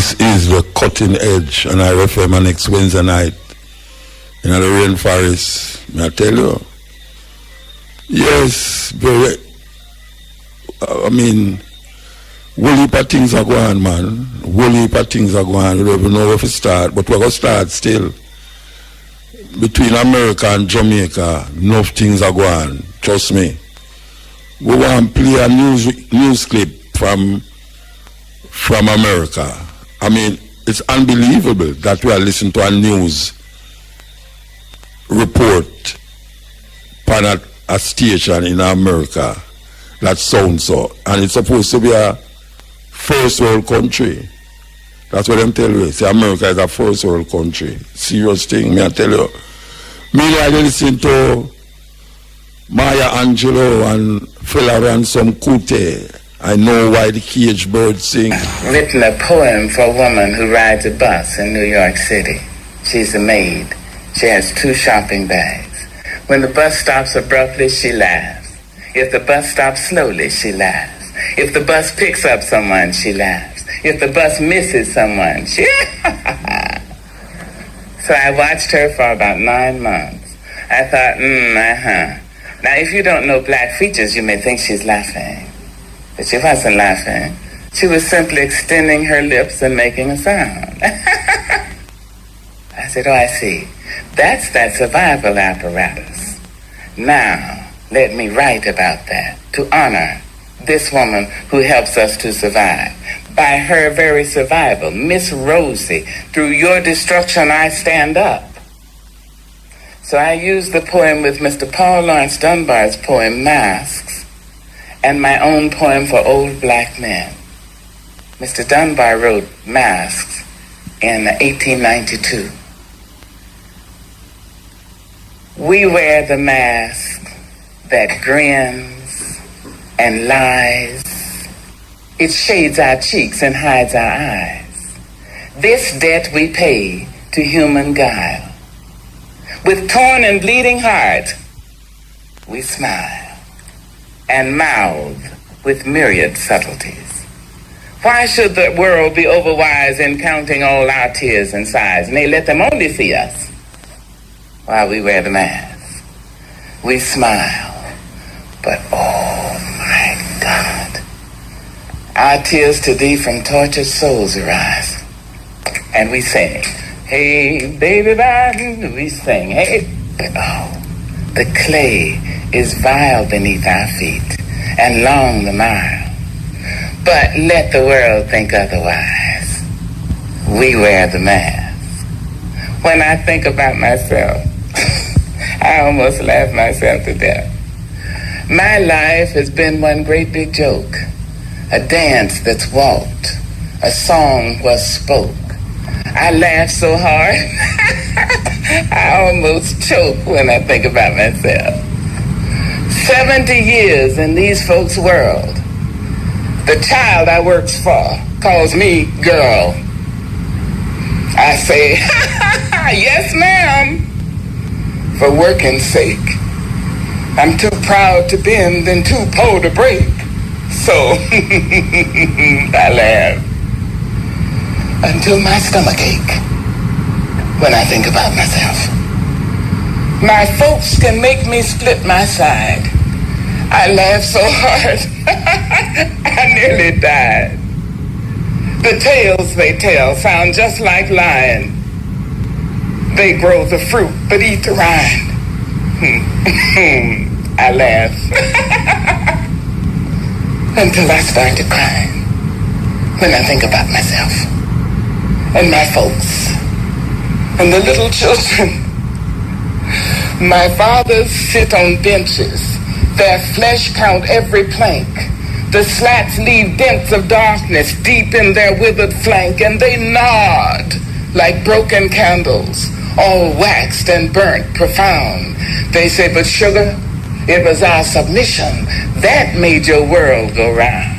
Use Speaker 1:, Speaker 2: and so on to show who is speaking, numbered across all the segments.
Speaker 1: This is the cutting edge, and I refer my next Wednesday night in the rainforest. May I tell you? Yes, very. I mean, whole heap of things are going, man. Whole heap of things are going. We don't even know where to start, but we're going to start still. Between America and Jamaica, enough things are going. Trust me. We want to play a news clip from America. I mean, it's unbelievable that we are listening to a news report on a station in America that sounds so. And it's supposed to be a first world country. That's what I'm telling you. See, America is a first world country. Serious thing, may I tell you. Meanwhile, I listen to Maya Angelou and fella ran some kute. I know why the cage birds sing.
Speaker 2: Written a poem for a woman who rides a bus in New York City. She's a maid. She has 2 shopping bags. When the bus stops abruptly, she laughs. If the bus stops slowly, she laughs. If the bus picks up someone, she laughs. If the bus misses someone, she... So I watched her for about 9 months. I thought, Now, if you don't know black features, you may think she's laughing. But she wasn't laughing. She was simply extending her lips and making a sound. I said, oh, I see. That's that survival apparatus. Now, let me write about that to honor this woman who helps us to survive. By her very survival, Miss Rosie, through your destruction I stand up. So I used the poem with Mr. Paul Laurence Dunbar's poem, Masks, and my own poem for old black men. Mr. Dunbar wrote Masks in 1892. We wear the mask that grins and lies. It shades our cheeks and hides our eyes. This debt we pay to human guile. With torn and bleeding heart, we smile and mouth with myriad subtleties. Why should the world be overwise in counting all our tears and sighs? Nay, let them only see us while we wear the mask. We smile, but oh my God, our tears to thee from tortured souls arise. And we sing, hey, baby, bye. We sing, hey, but oh, the clay is vile beneath our feet and long the mile. But let the world think otherwise. We wear the mask. When I think about myself, I almost laugh myself to death. My life has been one great big joke. A dance that's walked, a song was spoke. I laugh so hard, I almost choke when I think about myself. 70 years in these folks' world. The child I works for calls me girl. I say, yes, ma'am, for working's sake. I'm too proud to bend and too poor to break. So I laugh until my stomach ache when I think about myself. My folks can make me split my side. I laugh so hard, I nearly died. The tales they tell sound just like lying. They grow the fruit but eat the rind. I laugh until I start to cry when I think about myself and my folks and the little children. My fathers sit on benches. Their flesh count every plank. The slats leave dents of darkness deep in their withered flank, and they nod like broken candles, all waxed and burnt profound. They say, but sugar, it was our submission that made your world go round.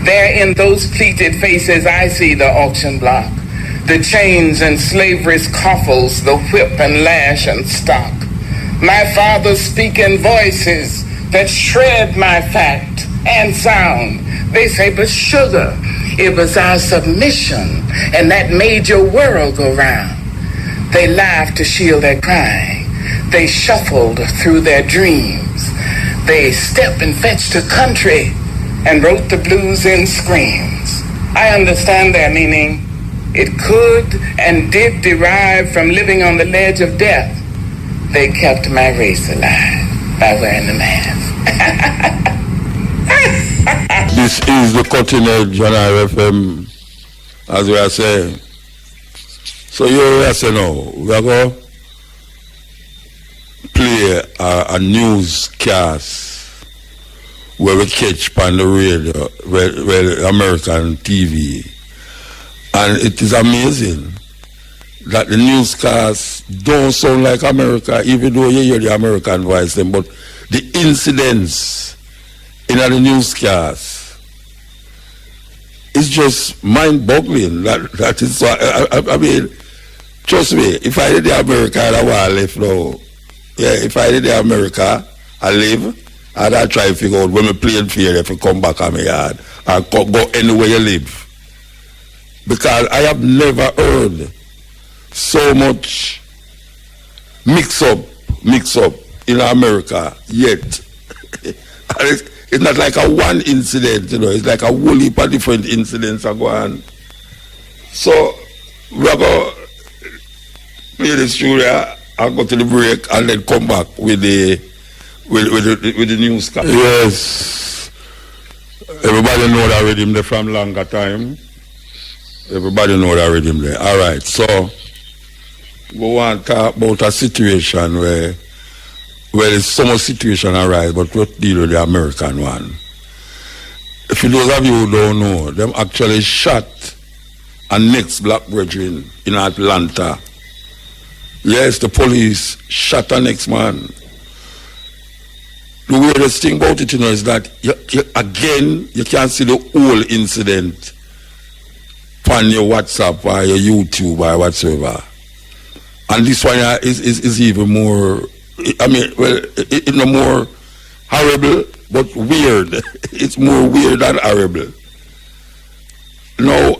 Speaker 2: There in those pleated faces I see the auction block, the chains and slavery's coffles, the whip and lash and stock. My fathers speak in voices that shred my fact and sound. They say, but sugar, It was our submission, and that made your world go round. They laughed to shield their crying. They shuffled through their dreams. They stepped and fetched a country and wrote the blues in screams. I understand their meaning. It could and did derive from living on the ledge of death. They kept my race alive by wearing the mask.
Speaker 1: This is the cutting edge on RFM, as we are saying. So you are saying now, we are going to play a newscast where we catch on the radio, where American TV. And it is amazing that the newscasts don't sound like America, even though you hear the American voice, them, but the incidents in the newscast is just mind-boggling. That is why, I mean, trust me, if I did the America, I want to live now. Yeah, if I did the America, I live, and I try to figure out when my plane fail if I come back on my yard, or go anywhere you live. Because I have never heard so much mix up in America yet. It's not like a one incident, you know, it's like a whole heap of different incidents are going. So we're going to play the studio and go to the break and then come back with the newscast. Yes. Everybody know that rhythm there from longer time. Everybody know that rhythm there. All right, so we want to talk about a situation where there's so much situation arise, but we'll deal with the American one. If those of you who don't know, them actually shot a next black brethren in Atlanta. Yes, the police shot a next man. The weirdest thing about it, you know, is that again, you can't see the whole incident on your WhatsApp or your YouTube or whatsoever. And this one is even more, I mean, well, it's no more horrible, but weird. It's more weird than horrible. Now,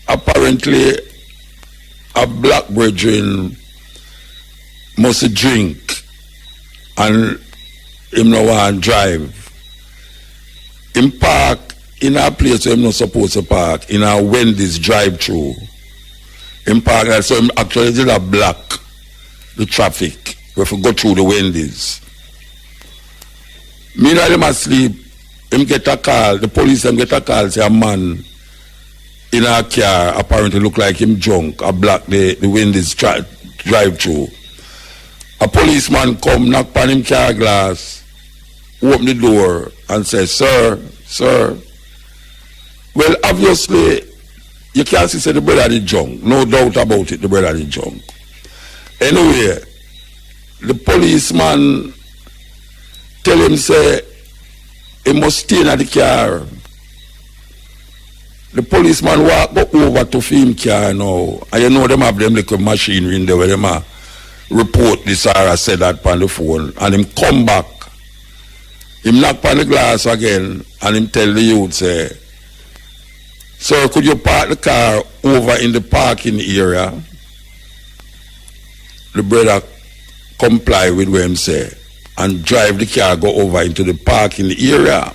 Speaker 1: apparently, a black brethren must drink and him no want drive. Him park in a place where him not supposed to park, in a Wendy's drive-through. Him park, so him actually did a block the traffic. We have to go through the Wendy's. Meanwhile, him asleep, him get a call, the police them get a call, say a man in a car apparently look like him drunk, a block the Wendy's drive-through. A policeman come, knock on him car glass, open the door and say, sir. Well, obviously, you can't say the brother is drunk. No doubt about it, the brother is drunk. Anyway, the policeman tell him, say, he must stay in the car. The policeman go over to film car now. And you know them have them like a machinery in there where them report this or said that on the phone. And him come back. Him knock on the glass again and him tell the youth, say, sir, could you park the car over in the parking area? The brother comply with what him say and drive the car, go over into the parking area.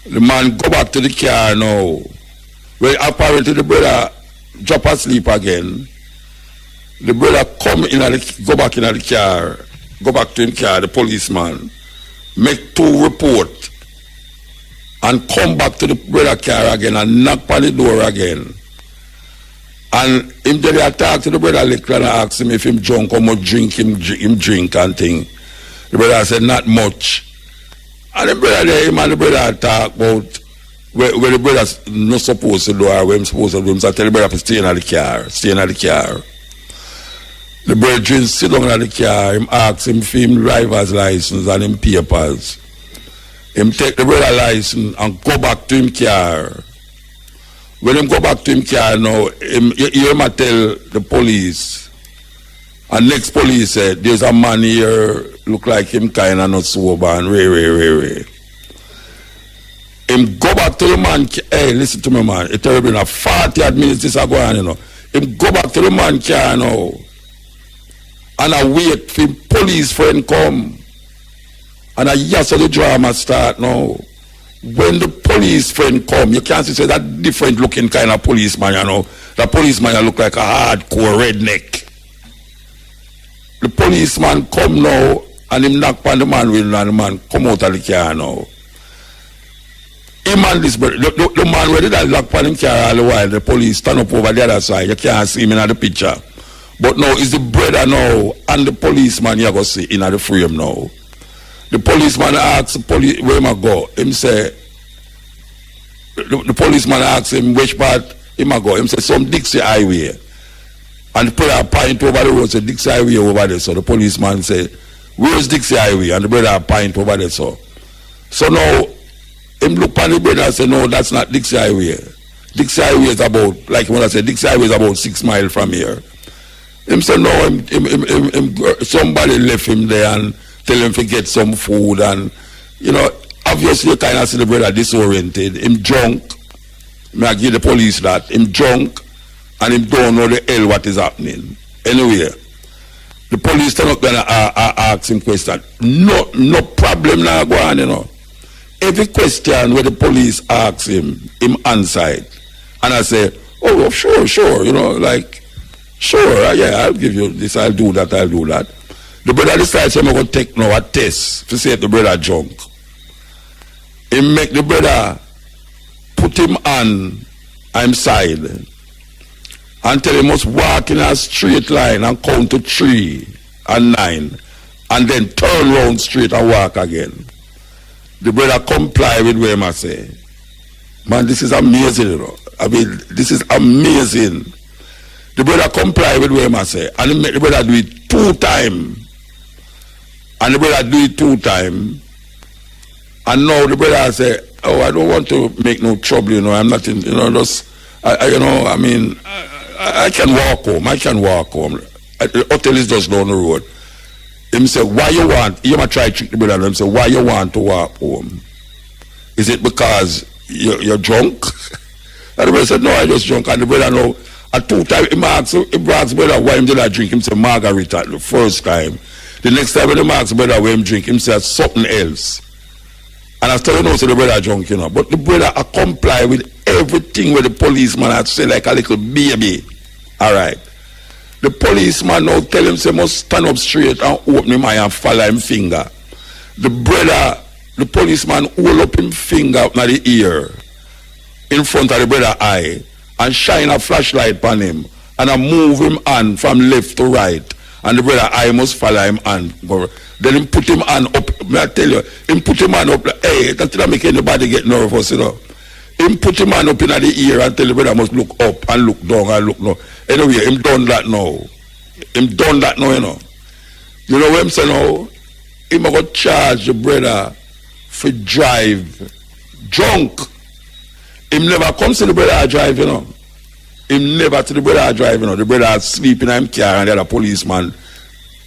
Speaker 1: The man go back to the car now. Well, apparently the brother drop asleep again. The brother go back in the car, go back to him car, the policeman, make 2 reports and come back to the brother car again and knock on the door again. And him tell you talk to the brother liquor and ask him if him drunk or much drink him drink and thing. The brother said not much. And the brother there, him and the brother talk about where the brother's not supposed to do or where him supposed to do. So I tell the brother to stay in the car. The brother sit down in the car, him ask him for him driver's license and him papers. Him take the brother license and go back to him car. When him go back to him car now, him tell the police. And next police said, there's a man here, look like him kind of not sober and ray. Him go back to the man, hey, listen to me, man. It's terrible. 40 minutes this are going, you know. Him go back to the man car now. And I wait for police friend come. And I yes, so the drama start now. When the police friend come, you can't say that different looking kind of policeman, you know. The policeman look like a hardcore redneck. The policeman come now and him knock on the man window and the man come out of the car now. Him and this the man where did that lock on him car all the while, the police stand up over the other side. You can't see him in the picture. But now it's the brother now and the policeman you go see in the frame now. The policeman asks the police where him I go. Him say the policeman asks him which part him I go. Him say some Dixie Highway. And the brother point over the road say Dixie Highway over there. So the policeman say, where's Dixie Highway? And the brother point over there. So now him look at the brother and say, no, that's not Dixie Highway. Dixie Highway is about, like when I say, Dixie Highway is about 6 miles from here. Him say, no, somebody left him there and tell him to get some food. And, you know, obviously you kind of see the brother disoriented. Him drunk. May I give the police that. Him drunk. And him don't know the hell what is happening. Anyway, the police turn up and ask him question. No problem now go on, you know. Every question where the police ask him answer it. And I say, oh, sure, you know, like, sure, yeah, I'll give you this, I'll do that. The brother decides I'm going to take now a test to see if the brother drunk. He make the brother put him on side. Until he must walk in a straight line and count to 3 and 9 and then turn round straight and walk again. The brother comply with what I say. Man, this is amazing, you know. I mean, this is amazing. The brother comply with what I say. And he make the brother do it 2 times. And the brother do it 2 times. And now the brother say, oh, I don't want to make no trouble, you know. I'm not in, you know, just, I can walk home. The hotel is just down the road. Him say, why you want? He might try to trick the brother. Him say, why you want to walk home? Is it because you're drunk? And the brother said, no, I just drunk. And the brother know, at 2 times, he asks the brother why him did I drink. Him say, margarita the first time. The next time when he asks the brother why him drink, him say, something else. And I still don't say the brother drunk, you know. But the brother comply with everything where the policeman had say like a little baby. Alright. The policeman now tell him say must stand up straight and open him eye and follow him finger. The policeman hold up him finger up na the ear in front of the brother eye and shine a flashlight on him and I move him on from left to right. And the brother eye must follow him on. Then him put him on up. May I tell you, him put him on up. Hey, that didn't make anybody get nervous, you know. Him put him on up in the ear and tell the brother must look up and look down and look now. Anyway, him done that now. You know. You know what I'm saying now? Him going to charge the brother for drive drunk. Him never comes to the brother drive, you know. Him never to the brother drive, you know. The brother sleeping in his car and the other policeman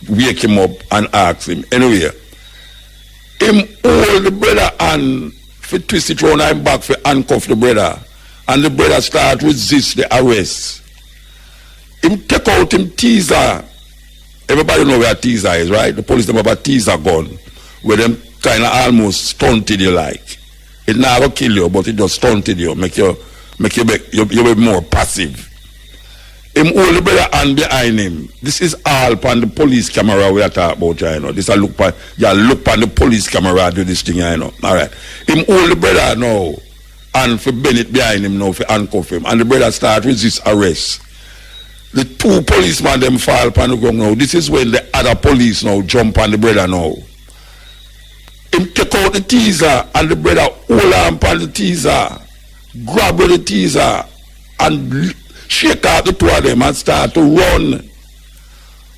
Speaker 1: wake him up and ask him. Anyway, him hold the brother and for twist it round him back for handcuff the brother. And the brother start resist the arrest. Him take out him teaser. Everybody know where a teaser is, right? The police have a teaser gun where them kind of almost stunted you like. It not gonna kill you, but it just stunted you, make you be more passive. Him hold the brother hand behind him. This is all on the police camera we are talking about, you know. This I look on the police camera do this thing, you know. Alright. Him hold the brother now and for Bennett behind him now for handcuff him. And the brother start resist arrest. The 2 policemen them fall upon the ground now. This is when the other police now jump on the brother now. Him take out the teaser and the brother hold on upon the teaser, grab the teaser and shake out the 2 of them and start to run.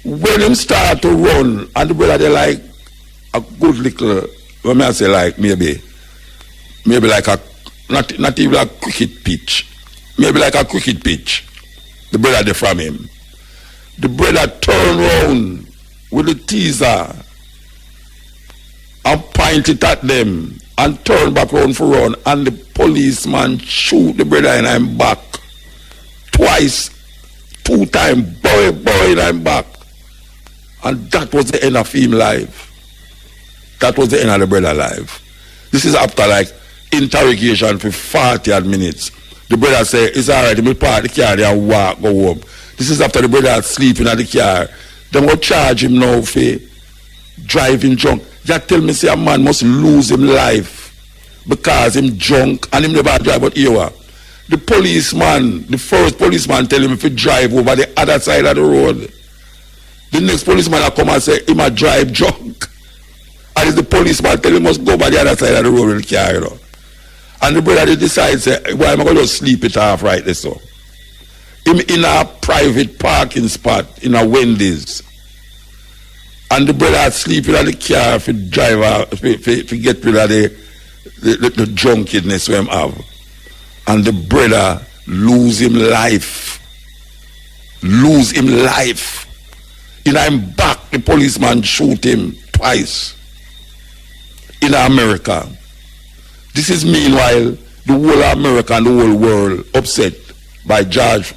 Speaker 1: When him start to run and the brother they like a good little, what may I say, like maybe like a not even a cricket pitch. Maybe like a cricket pitch. The brother they from him. The brother turn round with the teaser and point it at them and turn back round for run, and the policeman shoot the brother in him back twice, 2 times, boy in him back. And that was the end of him life. That was the end of the brother life. This is after like interrogation for 40 minutes. The brother say, it's all right, me park the car there and walk, go home. This is after the brother sleeping at the car. They will charge him now for driving drunk. You tell me say a man must lose him life because him drunk and him never drive out here. The policeman, the first policeman tell him if he drive over the other side of the road. The next policeman will come and say him a drive drunk. And it's the policeman tell him must go by the other side of the road with the car, you know. And the brother decides, say, why am I going to sleep it off right there so? Him in a private parking spot in a Wendy's. And the brother sleeping at the car for driver, for get rid of the drunkenness we him have. And the brother lose him life. Lose him life. In him back, the policeman shoot him twice. In America. This is meanwhile the whole of America and the whole world upset by George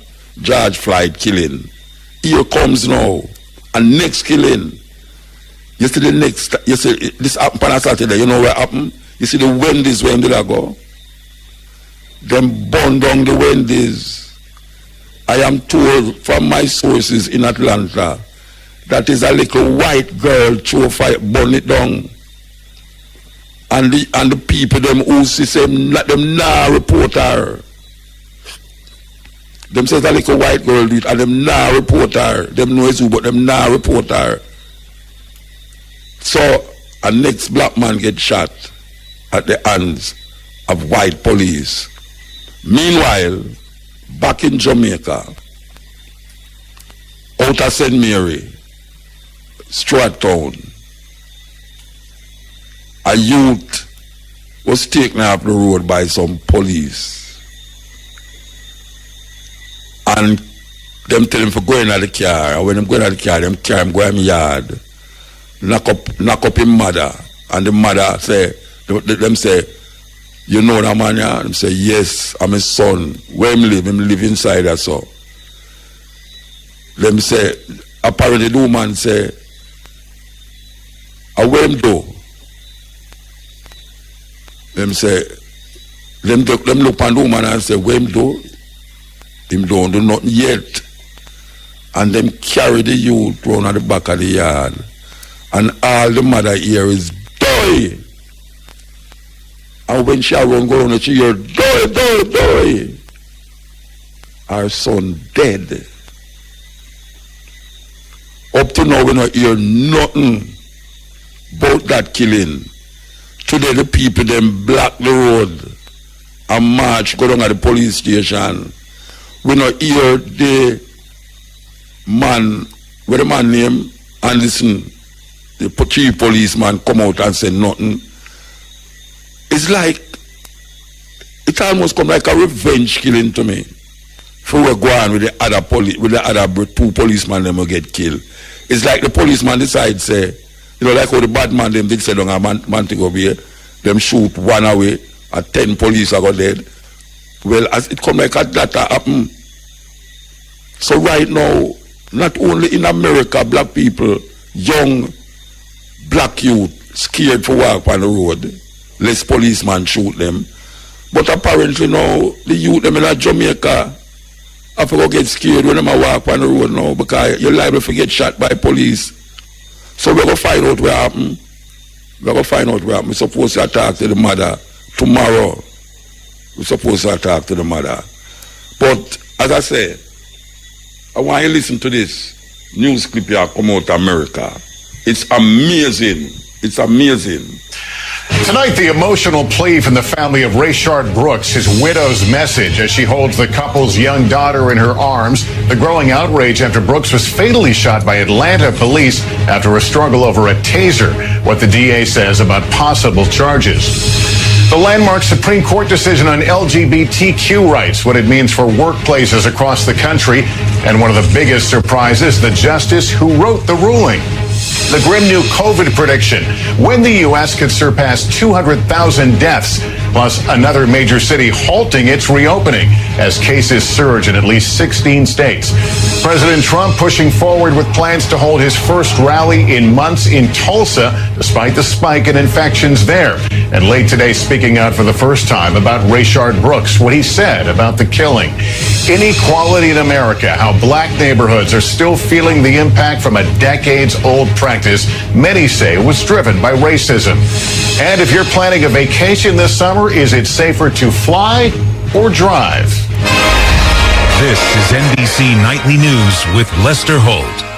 Speaker 1: Floyd killing. Here comes now. And next killing. You see this happened on Saturday, you know what happened? You see the Wendy's where did I go? Them burn down the Wendy's. I am told from my sources in Atlanta that is a little white girl throw fire, burn it down. And the people them who see them nah report her. Them says a little white girl do it and them nah report her. Them know it's who but them nah report her. So a next black man get shot at the hands of white police. Meanwhile, back in Jamaica, out of St. Mary, Stewart Town, a youth was taken off the road by some police. And them tell him for going out the car. And when them going out the car, them carry him go in the yard. Knock up his mother. And the mother say, them say, you know that man here? Them say, yes, I'm his son. Where him live inside us so. Them say, apparently the woman say, where him do? Them say, them look on the woman and say, where him do? Him don't do nothing yet. And them carry the youth round at the back of the yard. And all the mother here is die. And when she run go around, she hear die. Our son dead. Up to now we don't hear nothing about that killing. Today the people them block the road and march go down at the police station. We don't hear the man, what the man name, and listen, the chief policeman come out and say nothing. It's like, it almost come like a revenge killing to me. For we go on with the other 2 policemen them will get killed. It's like the policeman decides say, you know, like how the bad man them did say, don't a man to go here, them shoot one away, and 10 police are got dead. Well, as it come like that happen. So right now, not only in America, black people, young black youth, scared for walk on the road, less policemen shoot them. But apparently now, the youth them in Jamaica, I forgot get scared when they walk on the road now because you're liable to get shot by police. So we're going to find out what happened. We're going to find out what happened. We're supposed to talk to the mother tomorrow. We're supposed to talk to the mother. But as I said, I want you to listen to this news clip here come out of America. It's amazing. It's amazing.
Speaker 3: Tonight, the emotional plea from the family of Rayshard Brooks, his widow's message as she holds the couple's young daughter in her arms. The growing outrage after Brooks was fatally shot by Atlanta police after a struggle over a taser. What the DA says about possible charges. The landmark Supreme Court decision on LGBTQ rights, what it means for workplaces across the country. And one of the biggest surprises, the justice who wrote the ruling. The grim new COVID prediction, when the U.S. could surpass 200,000 deaths, plus another major city halting its reopening as cases surge in at least 16 states. President Trump pushing forward with plans to hold his first rally in months in Tulsa, despite the spike in infections there. And late today, speaking out for the first time about Rayshard Brooks, what he said about the killing. Inequality in America, how black neighborhoods are still feeling the impact from a decades-old practice many say was driven by racism. And if you're planning a vacation this summer, is it safer to fly or drive?
Speaker 4: This is NBC Nightly News with Lester Holt.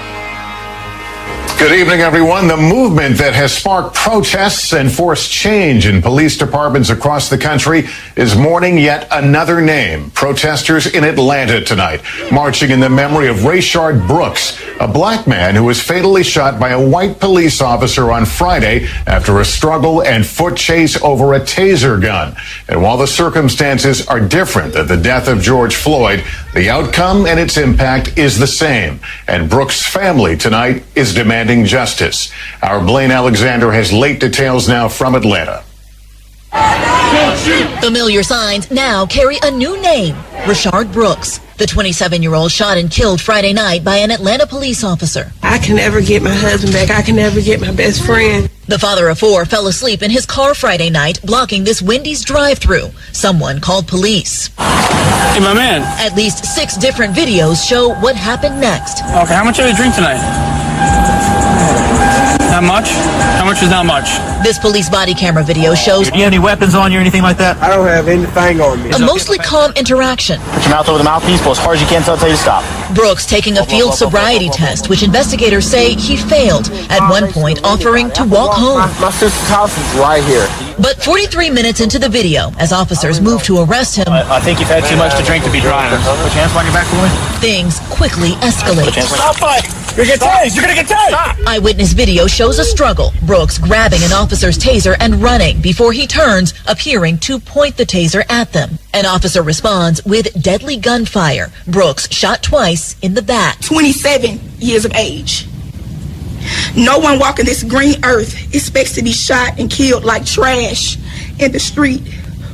Speaker 3: Good evening, everyone. The movement that has sparked protests and forced change in police departments across the country is mourning yet another name. Protesters in Atlanta tonight, marching in the memory of Rayshard Brooks, a black man who was fatally shot by a white police officer on Friday after a struggle and foot chase over a taser gun. And while the circumstances are different than the death of George Floyd, the outcome and its impact is the same. And Brooks' family tonight is demanding justice. Our Blaine Alexander has late details now from Atlanta.
Speaker 5: Familiar signs now carry a new name, Rayshard Brooks. The 27-year-old shot and killed Friday night by an Atlanta police officer.
Speaker 6: I can never get my husband back. I can never get my best friend.
Speaker 5: The father of four fell asleep in his car Friday night, blocking this Wendy's drive-thru. Someone called police.
Speaker 7: Hey, my man.
Speaker 5: At least 6 different videos show what happened next.
Speaker 7: Okay, how much did you drink tonight? Not much? How much is not much?
Speaker 5: This police body camera video shows...
Speaker 8: Do you have any weapons on you or anything like that?
Speaker 6: I don't have anything on me.
Speaker 5: A mostly calm interaction.
Speaker 8: Put your mouth over the mouthpiece, pull as hard as you can until I tell you to stop.
Speaker 5: Brooks taking a field sobriety test, which investigators say he failed, at one point offering to walk home.
Speaker 8: My sister's house is right here.
Speaker 5: But 43 minutes into the video, as officers move to arrest him...
Speaker 8: I think you've had too much to drink to be driving. Put your hands behind your back for me.
Speaker 5: Things quickly escalate.
Speaker 8: Stop fighting! You're gonna get tased! You're gonna get tased!
Speaker 5: Eyewitness video shows a struggle. Brooks grabbing an officer's taser and running before he turns, appearing to point the taser at them. An officer responds with deadly gunfire. Brooks shot twice in the back.
Speaker 6: 27 years of age. No one walking this green earth expects to be shot and killed like trash in the street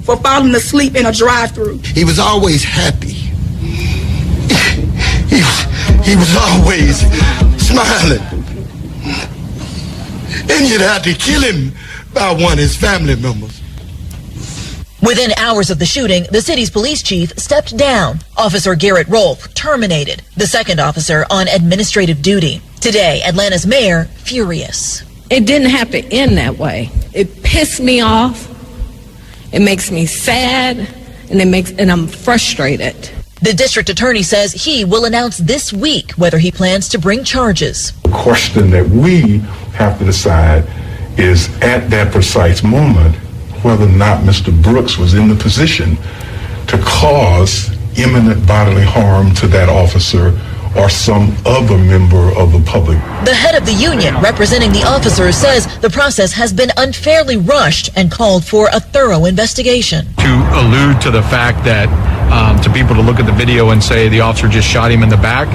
Speaker 6: for falling asleep in a drive-thru.
Speaker 9: He was always happy. He was always smiling. And you'd have to kill him by one of his family members.
Speaker 5: Within hours of the shooting, the city's police chief stepped down. Officer Garrett Rolfe terminated. The second officer on administrative duty. Today, Atlanta's mayor furious.
Speaker 10: It didn't have to end that way. It pissed me off. It makes me sad, and I'm frustrated.
Speaker 5: The district attorney says he will announce this week whether he plans to bring charges.
Speaker 11: The question that we have to decide is at that precise moment whether or not Mr. Brooks was in the position to cause imminent bodily harm to that officer or some other member of the public.
Speaker 5: The head of the union representing the officers says the process has been unfairly rushed and called for a thorough investigation.
Speaker 12: To allude to the fact that to people to look at the video and say the officer just shot him in the back,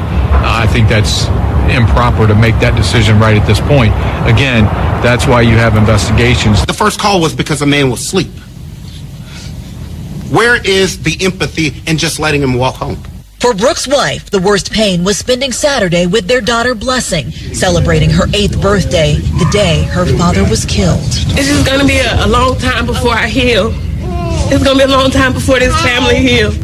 Speaker 12: I think that's improper to make that decision right at this point. Again, that's why you have investigations.
Speaker 13: The first call was because a man was asleep. Where is the empathy in just letting him walk home?
Speaker 5: For Brooks' wife, the worst pain was spending Saturday with their daughter Blessing, celebrating her 8th birthday, the day her father was killed.
Speaker 6: It's just going to be a long time before I heal. It's going to be a long time before this family heals.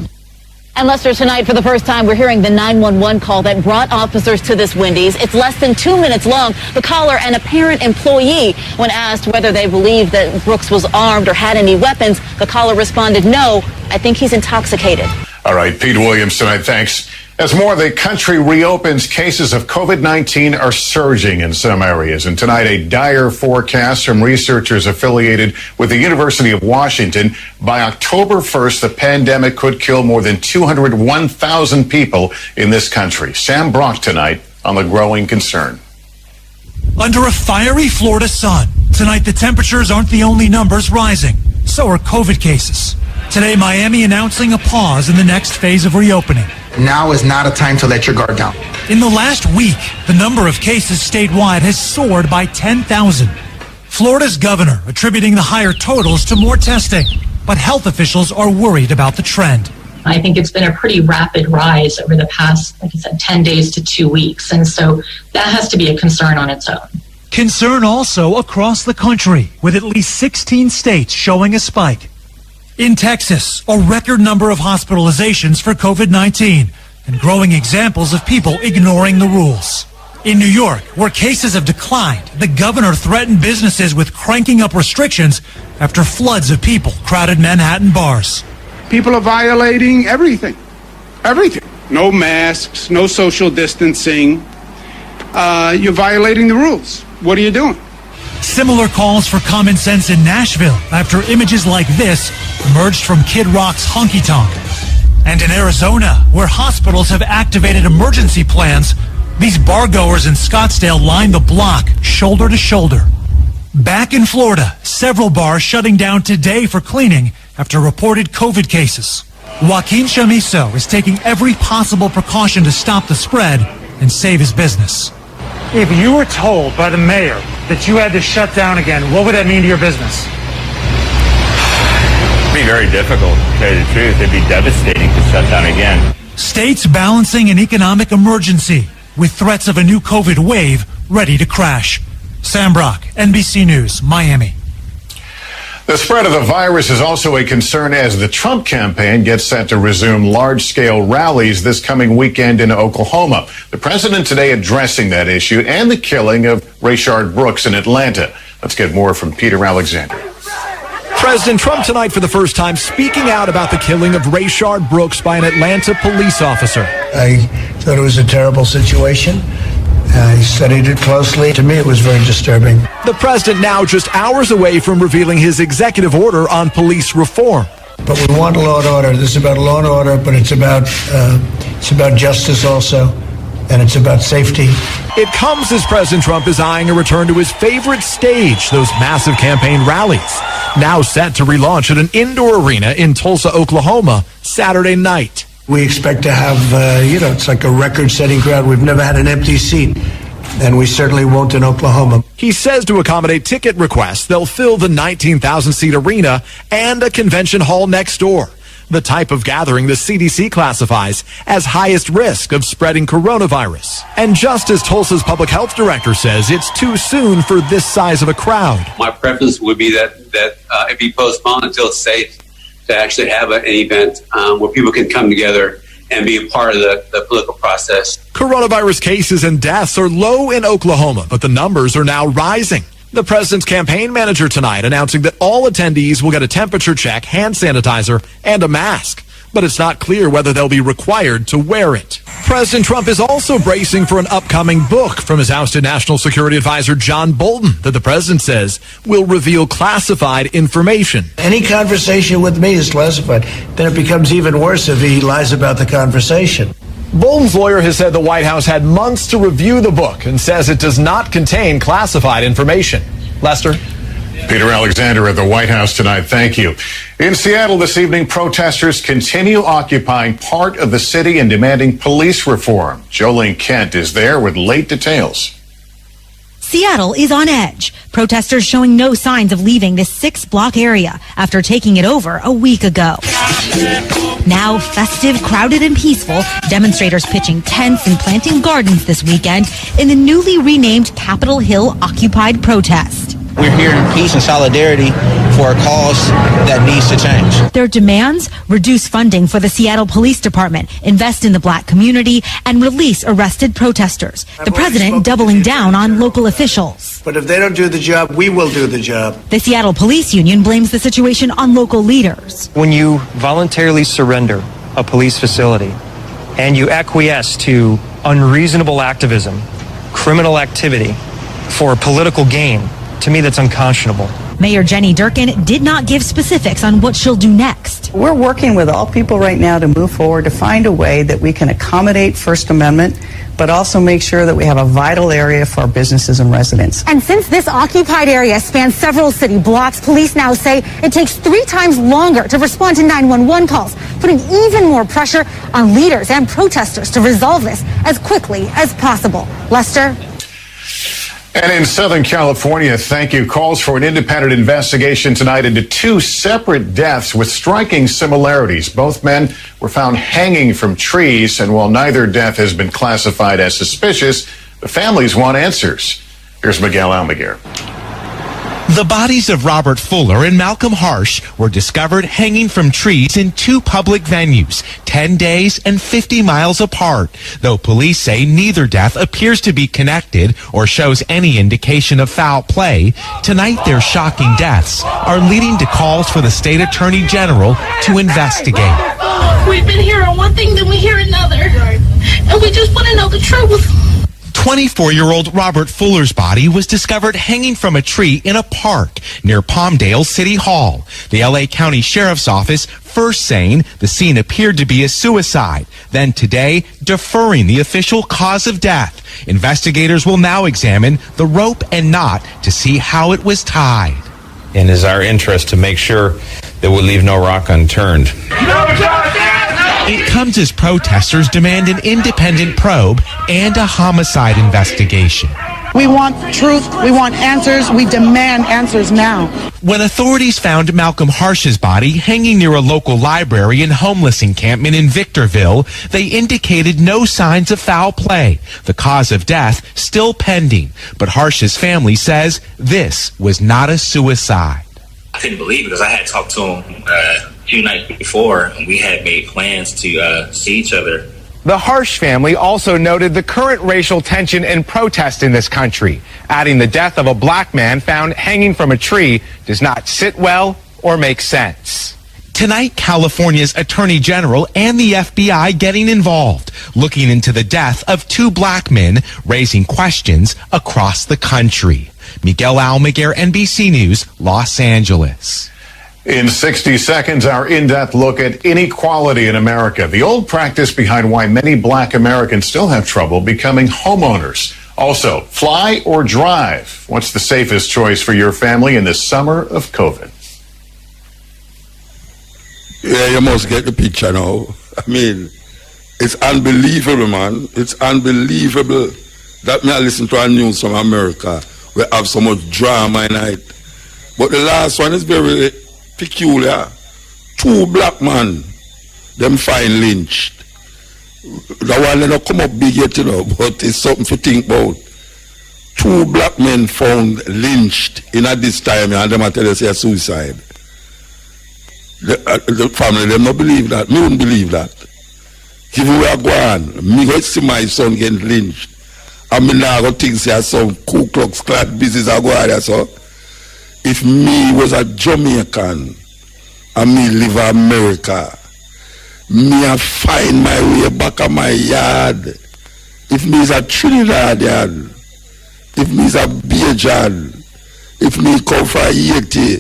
Speaker 14: And Lester, tonight, for the first time, we're hearing the 911 call that brought officers to this Wendy's. It's less than 2 minutes long. The caller, an apparent employee, when asked whether they believed that Brooks was armed or had any weapons, the caller responded, "No, I think he's intoxicated."
Speaker 3: All right, Pete Williams tonight, thanks. As more of the country reopens, cases of COVID-19 are surging in some areas. And tonight, a dire forecast from researchers affiliated with the University of Washington. By October 1st, the pandemic could kill more than 201,000 people in this country. Sam Brock tonight on the growing concern.
Speaker 15: Under a fiery Florida sun, tonight the temperatures aren't the only numbers rising. So are COVID cases. Today, Miami announcing a pause in the next phase of reopening.
Speaker 16: Now is not a time to let your guard down.
Speaker 15: In the last week, the number of cases statewide has soared by 10,000. Florida's governor attributing the higher totals to more testing, but health officials are worried about the trend.
Speaker 17: I think it's been a pretty rapid rise over the past, like I said, 10 days to 2 weeks. And so that has to be a concern on its own.
Speaker 15: Concern also across the country, with at least 16 states showing a spike. In Texas, a record number of hospitalizations for COVID-19 and growing examples of people ignoring the rules. In New York, where cases have declined, the governor threatened businesses with cranking up restrictions after floods of people crowded Manhattan bars.
Speaker 18: People are violating everything. Everything. No masks, no social distancing. You're violating the rules. What are you doing?
Speaker 15: Similar calls for common sense in Nashville after images like this emerged from Kid Rock's honky tonk. And in Arizona, where hospitals have activated emergency plans, these bargoers in Scottsdale line the block shoulder to shoulder. Back in Florida, several bars shutting down today for cleaning after reported COVID cases. Joaquin Chamizo is taking every possible precaution to stop the spread and save his business.
Speaker 19: If you were told by the mayor that you had to shut down again, what would that mean to your business?
Speaker 20: It'd be very difficult, to tell you the truth. It'd be devastating to shut down again.
Speaker 15: States balancing an economic emergency with threats of a new COVID wave ready to crash. Sam Brock, NBC News, Miami.
Speaker 3: The spread of the virus is also a concern as the Trump campaign gets set to resume large-scale rallies this coming weekend in Oklahoma. The president today addressing that issue and the killing of Rayshard Brooks in Atlanta. Let's get more from Peter Alexander.
Speaker 21: President Trump tonight for the first time speaking out about the killing of Rayshard Brooks by an Atlanta police officer.
Speaker 22: I thought it was a terrible situation. I studied it closely. To me, it was very disturbing.
Speaker 21: The president now just hours away from revealing his executive order on police reform.
Speaker 22: But we want law and order. This is about law and order, but it's about justice also, and it's about safety.
Speaker 21: It comes as President Trump is eyeing a return to his favorite stage, those massive campaign rallies, now set to relaunch at an indoor arena in Tulsa, Oklahoma, Saturday night.
Speaker 22: We expect to have, it's like a record-setting crowd. We've never had an empty seat, and we certainly won't in Oklahoma.
Speaker 21: He says to accommodate ticket requests, they'll fill the 19,000-seat arena and a convention hall next door, the type of gathering the CDC classifies as highest risk of spreading coronavirus. And just as Tulsa's public health director says, it's too soon for this size of a crowd.
Speaker 23: My preference would be that it be postponed until it's safe to actually have an event where people can come together and be a part of the political process.
Speaker 21: Coronavirus cases and deaths are low in Oklahoma, but the numbers are now rising. The president's campaign manager tonight announcing that all attendees will get a temperature check, hand sanitizer, and a mask. But it's not clear whether they'll be required to wear it. President Trump is also bracing for an upcoming book from his ousted National Security Advisor John Bolton that the president says will reveal classified information.
Speaker 22: Any conversation with me is classified. Then it becomes even worse if he lies about the conversation.
Speaker 21: Bolton's lawyer has said the White House had months to review the book and says it does not contain classified information. Lester?
Speaker 3: Peter Alexander at the White House tonight. Thank you. In Seattle this evening, protesters continue occupying part of the city and demanding police reform. Jolene Kent is there with late details.
Speaker 24: Seattle is on edge. Protesters showing no signs of leaving this 6-block area after taking it over a week ago. Now festive, crowded, and peaceful, demonstrators pitching tents and planting gardens this weekend in the newly renamed Capitol Hill Occupied protest.
Speaker 25: We're here in peace and solidarity for a cause that needs to change.
Speaker 24: Their demands: reduce funding for the Seattle Police Department, invest in the black community, and release arrested protesters. The president doubling down on local officials.
Speaker 22: But if they don't do the job, we will do the job.
Speaker 24: The Seattle Police Union blames the situation on local leaders.
Speaker 26: When you voluntarily surrender a police facility and you acquiesce to unreasonable activism, criminal activity for political gain, to me, that's unconscionable.
Speaker 24: Mayor Jenny Durkin did not give specifics on what she'll do next.
Speaker 1: We're working with all people right now to move forward to find a way that we can accommodate First Amendment, but also make sure that we have a vital area for our businesses and residents.
Speaker 24: And since this occupied area spans several city blocks, police now say it takes 3 times longer to respond to 911 calls, putting even more pressure on leaders and protesters to resolve this as quickly as possible. Lester?
Speaker 3: And in Southern California, thank you. Calls for an independent investigation tonight into 2 separate deaths with striking similarities. Both men were found hanging from trees, and while neither death has been classified as suspicious, the families want answers. Here's Miguel Almaguer.
Speaker 2: The bodies of Robert Fuller and Malcolm Harsh were discovered hanging from trees in 2 public venues, 10 days and 50 miles apart, though police say neither death appears to be connected or shows any indication of foul play. Tonight, their shocking deaths are leading to calls for the state attorney general to investigate.
Speaker 4: We've been hearing one thing, then we hear another, and we just want to know the truth.
Speaker 2: 24-year-old Robert Fuller's body was discovered hanging from a tree in a park near Palmdale City Hall. The L.A. County Sheriff's Office first saying the scene appeared to be a suicide, then today deferring the official cause of death. Investigators will now examine the rope and knot to see how it was tied.
Speaker 7: And it is our interest to make sure that we leave no rock unturned.
Speaker 2: It comes as protesters demand an independent probe and a homicide investigation.
Speaker 8: We want truth. We want answers. We demand answers now.
Speaker 2: When authorities found Malcolm Harsh's body hanging near a local library and homeless encampment in Victorville, they indicated no signs of foul play. The cause of death still pending, but Harsh's family says this was not a suicide.
Speaker 9: I couldn't believe it because I had talked to him a few nights before, and we had made plans to see each other.
Speaker 2: The Harsh family also noted the current racial tension and protest in this country, adding the death of a black man found hanging from a tree does not sit well or make sense. Tonight, California's Attorney General and the FBI getting involved, looking into the death of 2 black men, raising questions across the country. Miguel Almaguer, NBC News, Los Angeles.
Speaker 3: In 60 seconds, our in-depth look at inequality in America, the old practice behind why many black Americans still have trouble becoming homeowners. Also, fly or drive? What's the safest choice for your family in the summer of COVID?
Speaker 27: Yeah, you must get the picture now. I mean, it's unbelievable, man. It's unbelievable that me I listen to a news from America. We have so much drama in it. But the last one is very peculiar. 2 black men, them fine lynched. The one that don't come up big yet, you know, but it's something to think about. 2 black men found lynched in at this time, and them I tell you say a suicide. The family, them not believe that. Me wouldn't believe that. If we are going, me go see my son get lynched. I mean, now I go think say some Ku Klux Klan business I go out there, so. If me was a Jamaican and me live in America, me I find my way back on my yard. If me is a Trinidadian, if me is a Bajan, if me come from Haiti,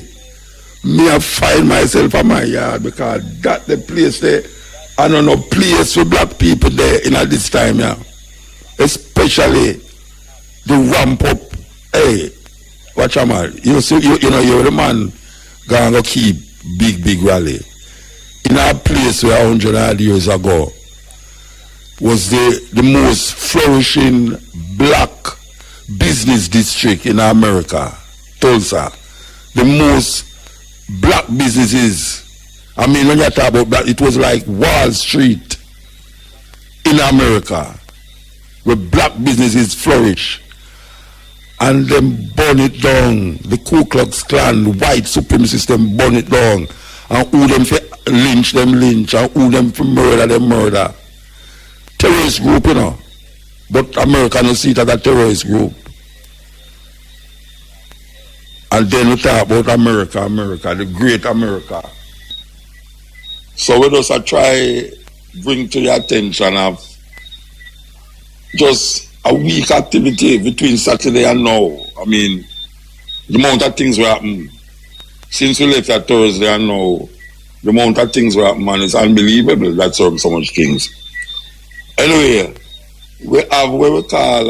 Speaker 27: me I find myself on my yard because that's the place there. I don't know place for black people there in at this time, yeah. Especially the ramp up. Hey, watch out, man. You know, you're the man gonna keep big rally. In a place where 100 odd years ago was the most flourishing black business district in America, Tulsa. The most black businesses. I mean, when you talk about that, it was like Wall Street in America, where black businesses flourish. And them burn it down. The Ku Klux Klan, the white supremacist, them burn it down. And who them for lynch, them lynch. And who them for murder, them murder. Terrorist group, you know. But America don't see it as a terrorist group. And then we talk about America, the great America. So we just try bring to the attention of just a week activity between Saturday and now. I mean, the amount of things will happen since we left that Thursday and now, the amount of things we have, man, is unbelievable. That's so much things. Anyway, we have what we call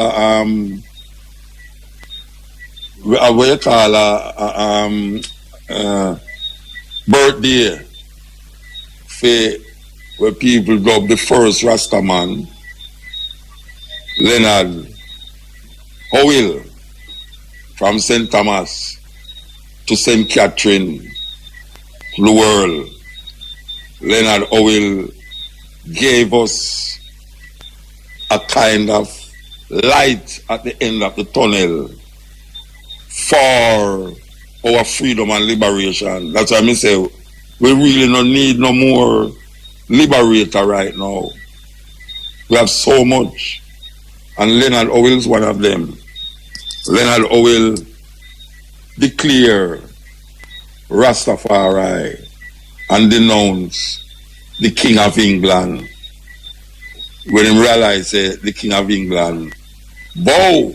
Speaker 27: birthday for where people dub the first Rastaman, Leonard Howell, from St. Thomas to St. Catherine to the world. Leonard Howell gave us a kind of light at the end of the tunnel for our freedom and liberation. That's why I say we really don't need no more liberator right now. We have so much, and Leonard Howell is one of them. Leonard Howell declare Rastafari and denounce the King of England when he realized the King of England bow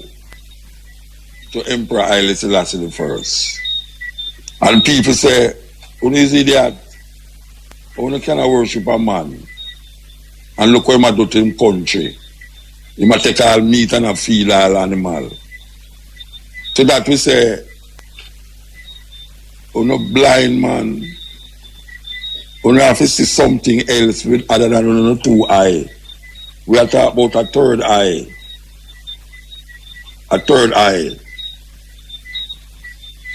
Speaker 27: to Emperor Haile Selassie I. And people say, who is idiot? Who can worship a man? And look what he do to him country. He might take all meat and feed all animal. To that we say, no blind man, you have to see something else with other than 2 eyes. We are talking about a third eye. A third eye.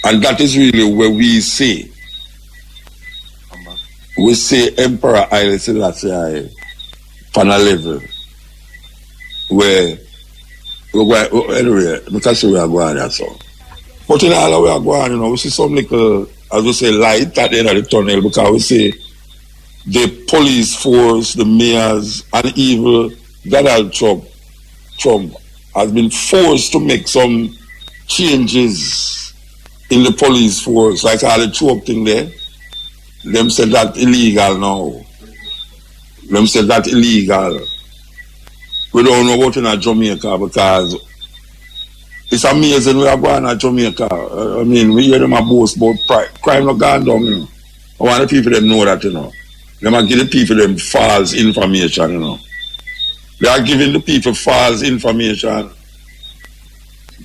Speaker 27: And that is really where we see. We see Emperor Haile Selassie on a level where we go, anyway, because we are going there, so. But in all we are going, we see some little, as we say, light at the end of the tunnel, because we see the police force, the mayors, and even Donald Trump has been forced to make some changes in the police force, like all the Trump thing there. Them said that illegal now. Them said that illegal. We don't know what in Jamaica, because it's amazing we are going to Jamaica. I mean, we hear them boast about crime not gone down, I want the people them know that, Them are giving the people them false information, They are giving the people false information.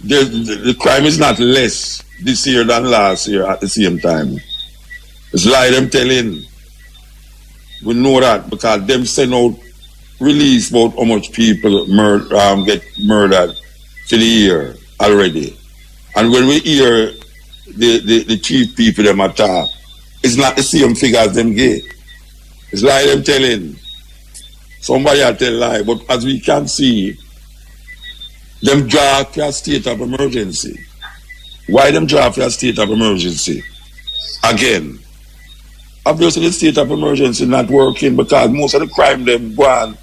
Speaker 27: The crime is not less this year than last year at the same time. It's lie them telling. We know that because them send out release about how much people get murdered for the year already. And when we hear the chief people them attack, it's not the same figures them get. It's lie them telling. Somebody will tell lie, but as we can see, them draw for a state of emergency. Why them draw for a state of emergency? Again, obviously the state of emergency not working because most of the crime them go on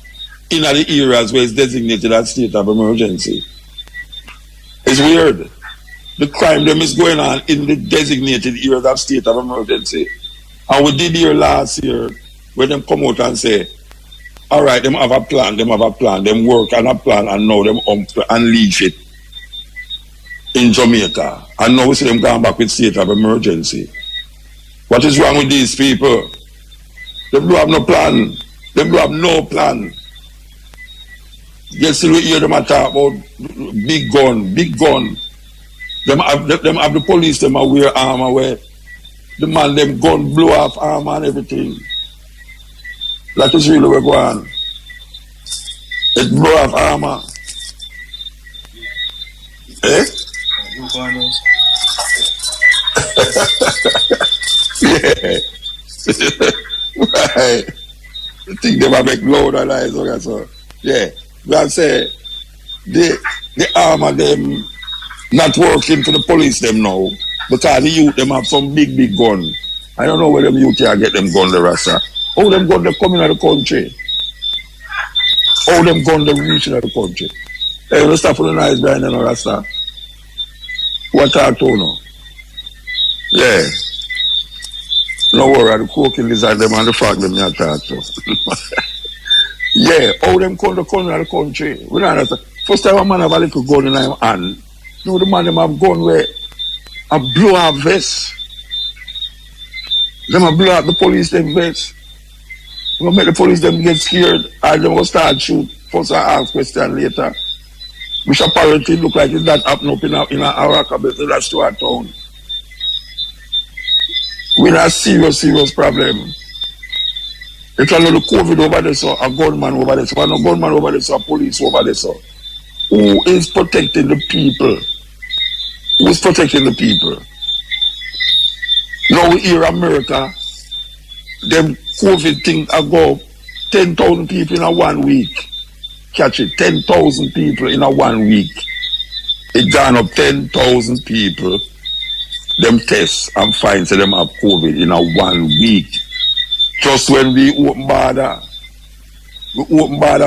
Speaker 27: in the areas where it's designated as state of emergency. It's weird. The crime them is going on in the designated areas of state of emergency. And we did here last year where them come out and say, all right, them have a plan, them work on a plan, and now them unleash it in Jamaica. And now we see them going back with state of emergency. What is wrong with these people? They do have no plan. They do have no plan. Yes, we hear them talk about big gun. Them have the police, them are wear armor where the man them gun blow off armor and everything. That is really where going on. It blow off armor. Eh? Yeah. Right. I think they might make loud and eyes or so. Yeah. God say the armor them not working for the police them now because the youth them have some big gun. I don't know where them youth here get them gun the Rasta. How them gun they come in the country? How them gun they reach in the country? Hey, you stop for the nice behind the Rasta. What talk to now? Yeah. No worry, the cooking lizard them and the frog them you talk to. Yeah, how them come to the country? We don't understand. First time a man have a little gun in his hand. No, the man them have gun where a blow a vest. Them a blow up the police them best. We gonna make the police them get scared and them gonna start shoot. First I ask question later. Which apparently look like it's that happen up in a Araka, but that's to our town. We have a serious problem. It's a little COVID over there, so a gunman over there, so a gunman over there, so a police over there, so. Who is protecting the people? Who is protecting the people? Now we hear America, them COVID thing ago, 10,000 people in a 1 week. Catch it, 10,000 people in a 1 week. It gone up 10,000 people. Them tests and find say them have COVID in a 1 week. Just when we open border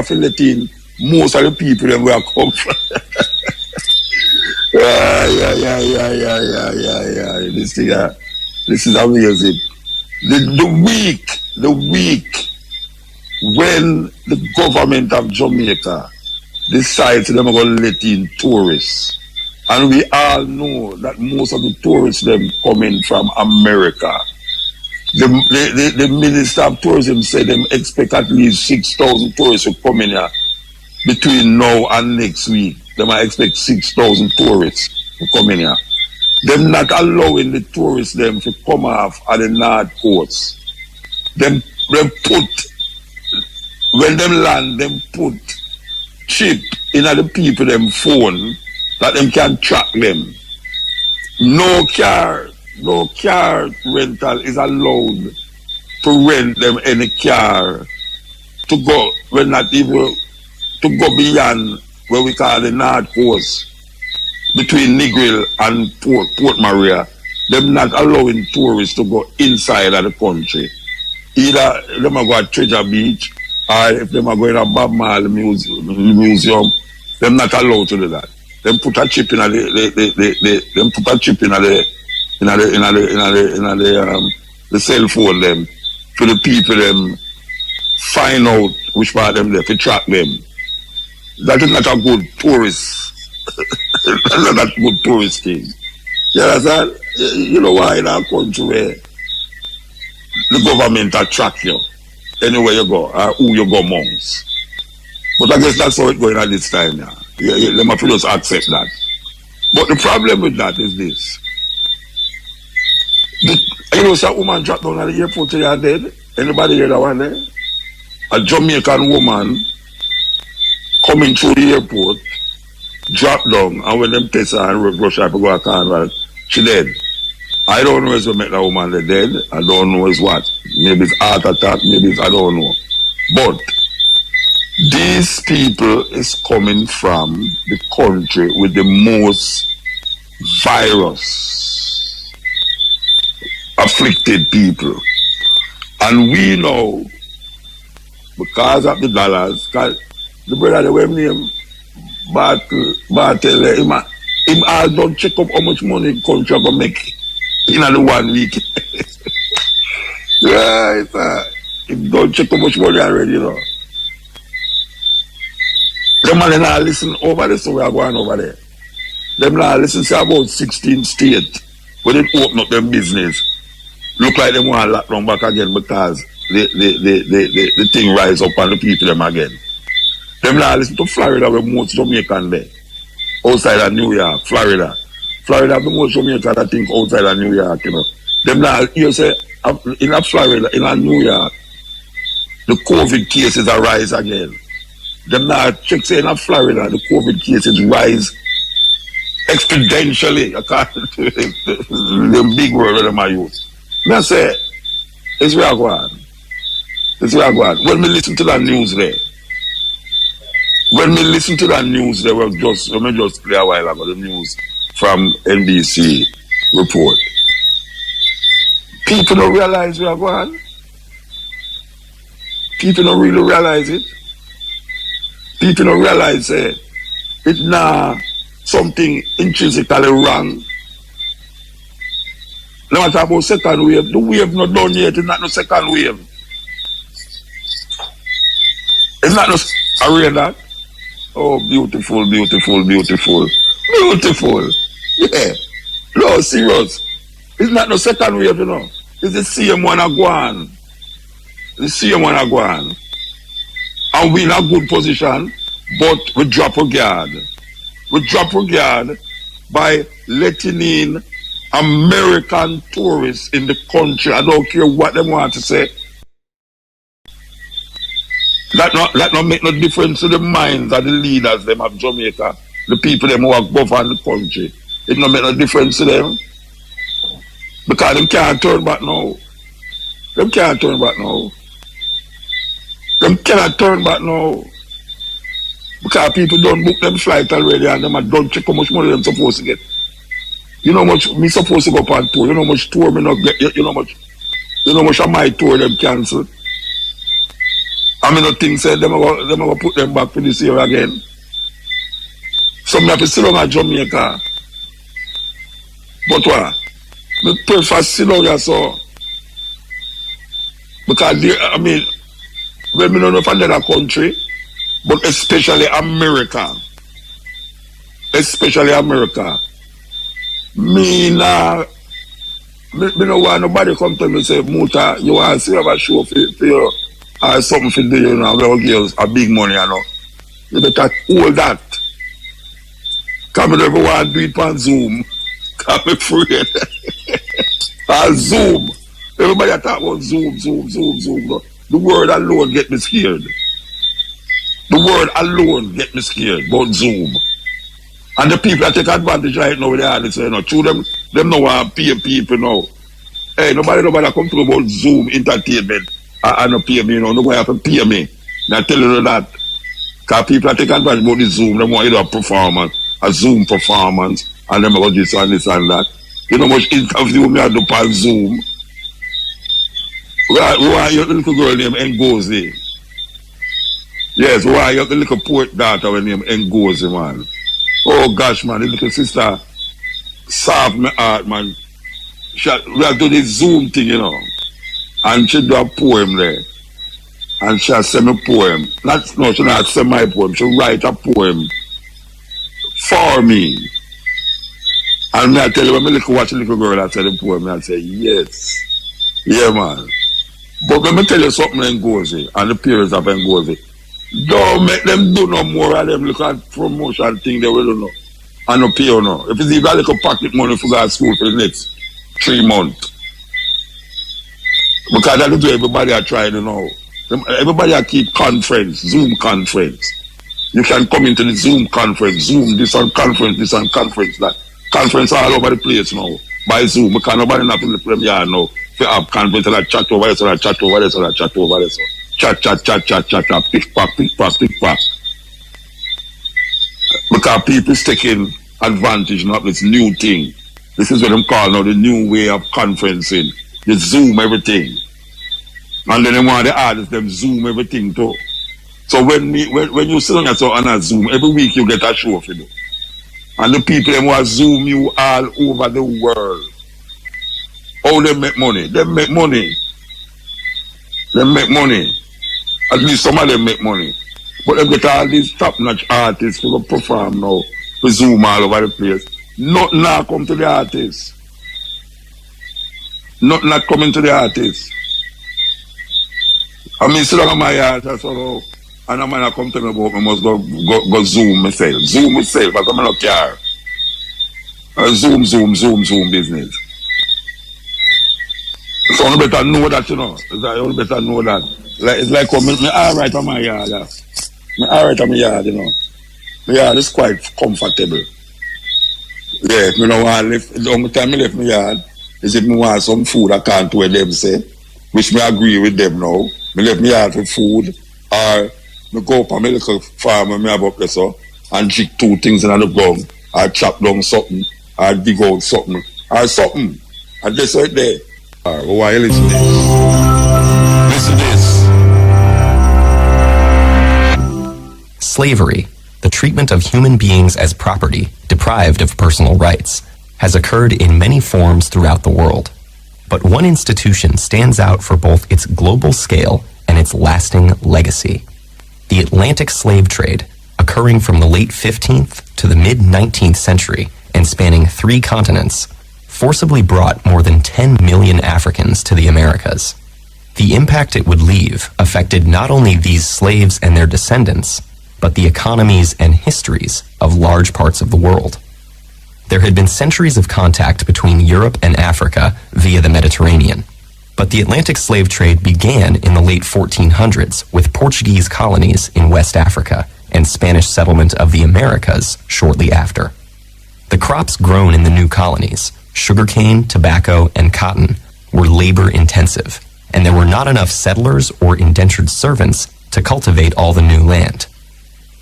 Speaker 27: for letting most of the people them will come from. Yeah. This is amazing. The week when the government of Jamaica decides they're going to let in tourists, and we all know that most of the tourists them coming from America. The Minister of Tourism said them expect at least 6,000 tourists to come in here between now and next week. They might expect 6,000 tourists to come in here. Them not allowing the tourists them to come off at the North Coast. Them put, when them land, them put chip in the people them phone that them can track them. No car rental is allowed to rent them any car to go, well not even to go beyond where we call the North Coast, between Negril and Port Maria. Them not allowing tourists to go inside of the country. Either them are go to Treasure Beach, or if them are going to Bob Marley Museum, them not allowed to do that. Them put a chip in the cell phone them for the people them find out which part them there to track them. That is not a good tourist. That's not a good tourist thing. You understand? You know why in our country where the government attract you anywhere you go or who you go amongst. But I guess that's how it's going at this time now. They must just accept that. But the problem with that is this. You know, some woman dropped down at the airport today and dead. Anybody hear that one there? A Jamaican woman coming through the airport, dropped down, and when them test her and rush her to go to Carnival, she dead. I don't know if we make that woman dead. I don't know is what. Maybe it's heart attack, maybe it's, I don't know. But these people is coming from the country with the most virus afflicted people. And we know, because of the dollars, because the brother the way name Bartel, him all don't check up how much money the country going to make in the 1 week. Right, him don't check how much money already, you know. Them man not listen over there, so we are going over there. Them not listen to about 16 states when they open up them business. Look like them want to lock down back again because the thing rise up on the people them again. Them not listen to Florida where most Jamaican there. Outside of New York, Florida. Florida have the most Jamaican I think outside of New York, you know. Them not, you say, in Florida, in New York, the COVID cases are rise again. Them not check say in Florida, the COVID cases rise exponentially according to the big word of them I use. I say, it's where I go on. It's where I go on. When we listen to that news there, let me just play a while ago, the news from NBC report. People don't realize where I go on. People don't really realize it. People don't realize it's not something intrinsically wrong. No matter about second wave, the wave not done yet, it's not no second wave. It's not no, I read that. Oh, beautiful. Yeah. No, serious. It's not no second wave, you know. It's the same one a go on. The same one a go on. And we in a good position, but we drop our guard. We drop our guard by letting in American tourists in the country. I don't care what they want to say. That not make no difference to the minds of the leaders them of Jamaica, the people them who have governed the country. It not make no difference to them. Because them can't turn back now. Them can't turn back now. Them cannot turn back now. Because people don't book them flight already and them don't check how much money them supposed to get. You know how much me supposed to go up on tour. You know how much tour me not get. You know how much of my tour them cancel. I mean, no thing said them gonna put them back for this year again. Some have to sit down at Jamaica. But what? Me prefer sit down here so. Because I mean, when me don't know from another country, but especially America. Especially America. Me no want nobody come to me and say, Muta, you want to see have a show for you or something for do, you know, we'll give a big money, you know. You better hold that. Because I never want to do it on Zoom. Because I'm afraid. On Zoom. Everybody talk about Zoom. The word alone get me scared. The word alone get me scared about Zoom. And the people that take advantage right now with the artists, you know, through them no want to pay people now. Hey, nobody come to about Zoom entertainment and no pay me, you know, nobody have to pay me. I tell you that. Because people that take advantage about the Zoom, they want to do a performance, a Zoom performance, and them about this and that. You know how much interview me I do on Zoom. We want your little girl named Ngozi. Yes, we want your little poor daughter named Ngozi, man. Oh gosh, man, the little sister solved my heart, man. We have to do this Zoom thing, you know. And she do a poem there. And she send me a poem. She not send my poem. She write a poem for me. And I tell you, when I watch a little girl that said the poem, I say, yes. Yeah, man. But let me tell you something, Ngozi, and the parents of Ngozi. Don't make them do no more of them look at promotion thing they will know. And no pay you know. If it's even a little pocket money for go to school for the next 3 months. Because that's what everybody are trying to know. Everybody are keep conference, Zoom conference. You can come into the Zoom conference, Zoom this and conference, that. Conference all over the place now. By Zoom. Because nobody not in the premier now. If you have conference and I chat over this and I chat over this and I chat over this. Chat, pick pack. Because people is taking advantage of this new thing. This is what I'm calling now the new way of conferencing. They Zoom everything. And then they want the artists, them Zoom everything too. So when you sit on a Zoom, every week you get a show for you. And the people them want Zoom you all over the world. How they make money? They make money. At least some of them make money. But they get all these top-notch artists who perform now, to Zoom all over the place. Nothing now come to the artists. Nothing not coming to the artists. I mean, sit down on my yard, and a man come to me about me must go Zoom myself. Zoom myself, because I'm not care. Zoom business. So you better know that, you know. You better know that. It's like me alright on my yard. Yeah. Me alright on my yard, you know. My yard is quite comfortable. Yeah, me don't want to live. The only time I left my yard is if me want some food I can't do what them say, which me agree with them now. Me left my yard for food, or me go up on my little farm and me have up there so, and jig 2 things in the ground, or chop down something, or dig out something, or something. And that's right there. Why you listen to this? Listen to this.
Speaker 5: Slavery, the treatment of human beings as property, deprived of personal rights, has occurred in many forms throughout the world. But one institution stands out for both its global scale and its lasting legacy. The Atlantic slave trade, occurring from the late 15th to the mid-19th century and spanning 3 continents, forcibly brought more than 10 million Africans to the Americas. The impact it would leave affected not only these slaves and their descendants, but the economies and histories of large parts of the world. There had been centuries of contact between Europe and Africa via the Mediterranean, but the Atlantic slave trade began in the late 1400s with Portuguese colonies in West Africa and Spanish settlement of the Americas shortly after. The crops grown in the new colonies, sugarcane, tobacco, and cotton, were labor-intensive, and there were not enough settlers or indentured servants to cultivate all the new land.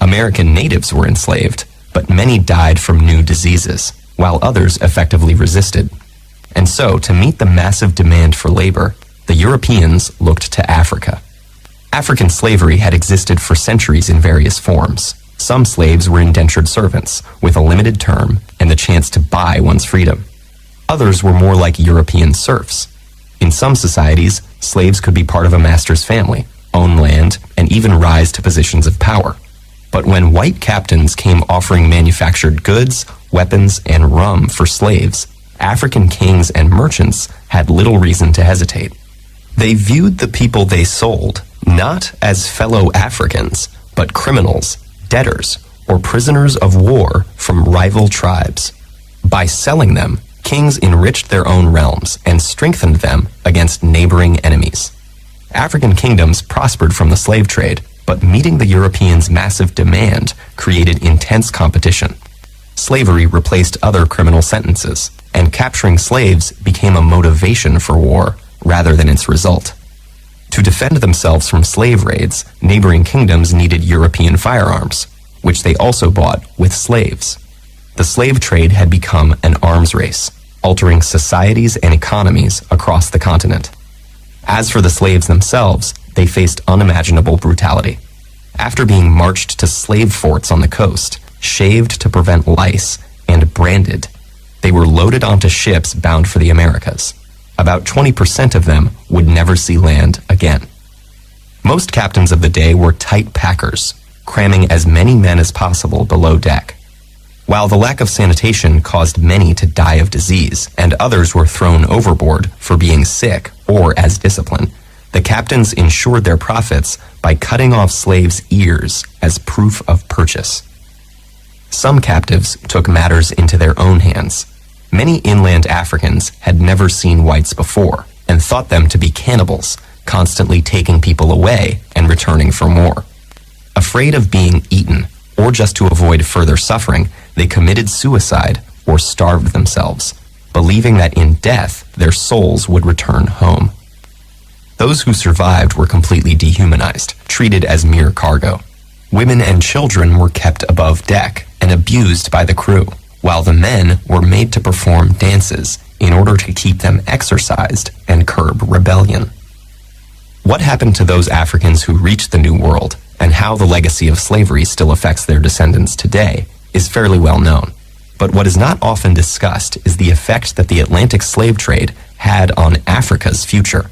Speaker 5: American natives were enslaved, but many died from new diseases, while others effectively resisted. And so, to meet the massive demand for labor, the Europeans looked to Africa. African slavery had existed for centuries in various forms. Some slaves were indentured servants, with a limited term and the chance to buy one's freedom. Others were more like European serfs. In some societies, slaves could be part of a master's family, own land, and even rise to positions of power. But when white captains came offering manufactured goods, weapons, and rum for slaves, African kings and merchants had little reason to hesitate. They viewed the people they sold not as fellow Africans, but criminals, debtors, or prisoners of war from rival tribes. By selling them, kings enriched their own realms and strengthened them against neighboring enemies. African kingdoms prospered from the slave trade, but meeting the Europeans' massive demand created intense competition. Slavery replaced other criminal sentences, and capturing slaves became a motivation for war rather than its result. To defend themselves from slave raids, neighboring kingdoms needed European firearms, which they also bought with slaves. The slave trade had become an arms race, altering societies and economies across the continent. As for the slaves themselves, they faced unimaginable brutality. After being marched to slave forts on the coast, shaved to prevent lice, and branded, they were loaded onto ships bound for the Americas. About 20% of them would never see land again. Most captains of the day were tight packers, cramming as many men as possible below deck. While the lack of sanitation caused many to die of disease, and others were thrown overboard for being sick or as discipline, the captains ensured their profits by cutting off slaves' ears as proof of purchase. Some captives took matters into their own hands. Many inland Africans had never seen whites before and thought them to be cannibals, constantly taking people away and returning for more. Afraid of being eaten, or just to avoid further suffering, they committed suicide or starved themselves, believing that in death their souls would return home. Those who survived were completely dehumanized, treated as mere cargo. Women and children were kept above deck and abused by the crew, while the men were made to perform dances in order to keep them exercised and curb rebellion. What happened to those Africans who reached the New World, and how the legacy of slavery still affects their descendants today, is fairly well known. But what is not often discussed is the effect that the Atlantic slave trade had on Africa's future.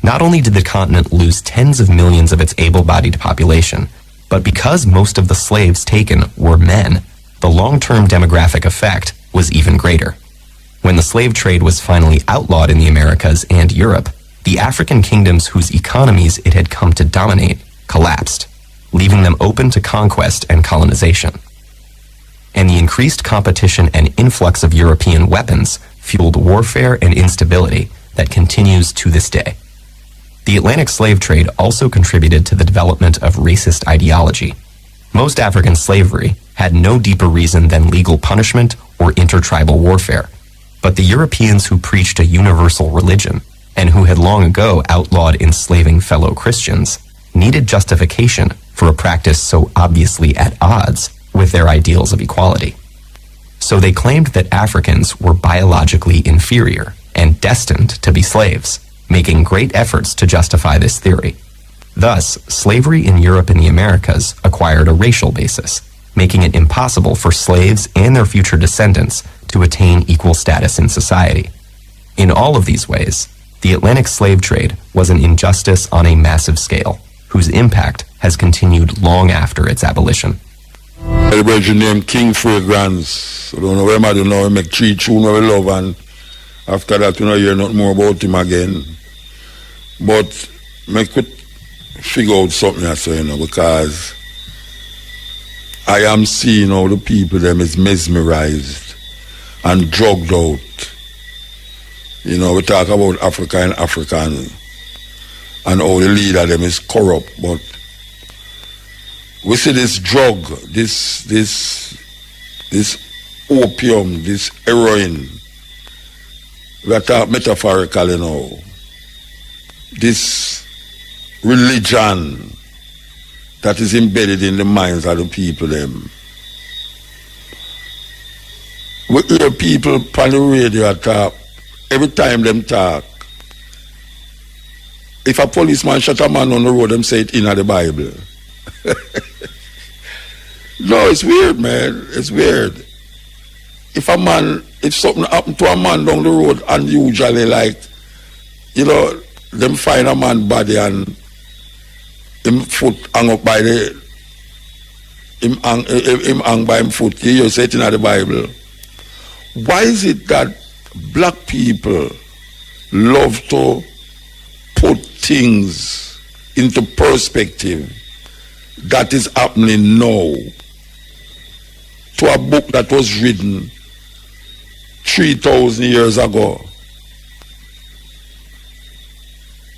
Speaker 5: Not only did the continent lose tens of millions of its able-bodied population, but because most of the slaves taken were men, the long-term demographic effect was even greater. When the slave trade was finally outlawed in the Americas and Europe, the African kingdoms whose economies it had come to dominate collapsed, leaving them open to conquest and colonization. And the increased competition and influx of European weapons fueled warfare and instability that continues to this day. The Atlantic slave trade also contributed to the development of racist ideology. Most African slavery had no deeper reason than legal punishment or intertribal warfare, but the Europeans who preached a universal religion and who had long ago outlawed enslaving fellow Christians needed justification for a practice so obviously at odds with their ideals of equality. So they claimed that Africans were biologically inferior and destined to be slaves, making great efforts to justify this theory. Thus, slavery in Europe and the Americas acquired a racial basis, making it impossible for slaves and their future descendants to attain equal status in society. In all of these ways, the Atlantic slave trade was an injustice on a massive scale, whose impact has continued long after its abolition.
Speaker 27: The Belgian name King Fragrance. I don't know where I don't know, make 3 tunes we love and After that, we don't hear nothing more about him again. But I could figure out something I say, because I am seeing how the people them is mesmerized and drugged out. We talk about Africa and African and how the leader them is corrupt, but we see this drug, this opium, this heroin. We are talking metaphorically, this religion that is embedded in the minds of the people them. We hear people on the radio talk, every time them talk. If a policeman shot a man on the road, them say it in the Bible. No, it's weird, man. It's weird. If something happened to a man down the road, unusually, them find a man body and him foot hang up by him hang by him foot. You say it in the Bible. Why is it that black people love to put things into perspective that is happening now to a book that was written 3,000 years ago?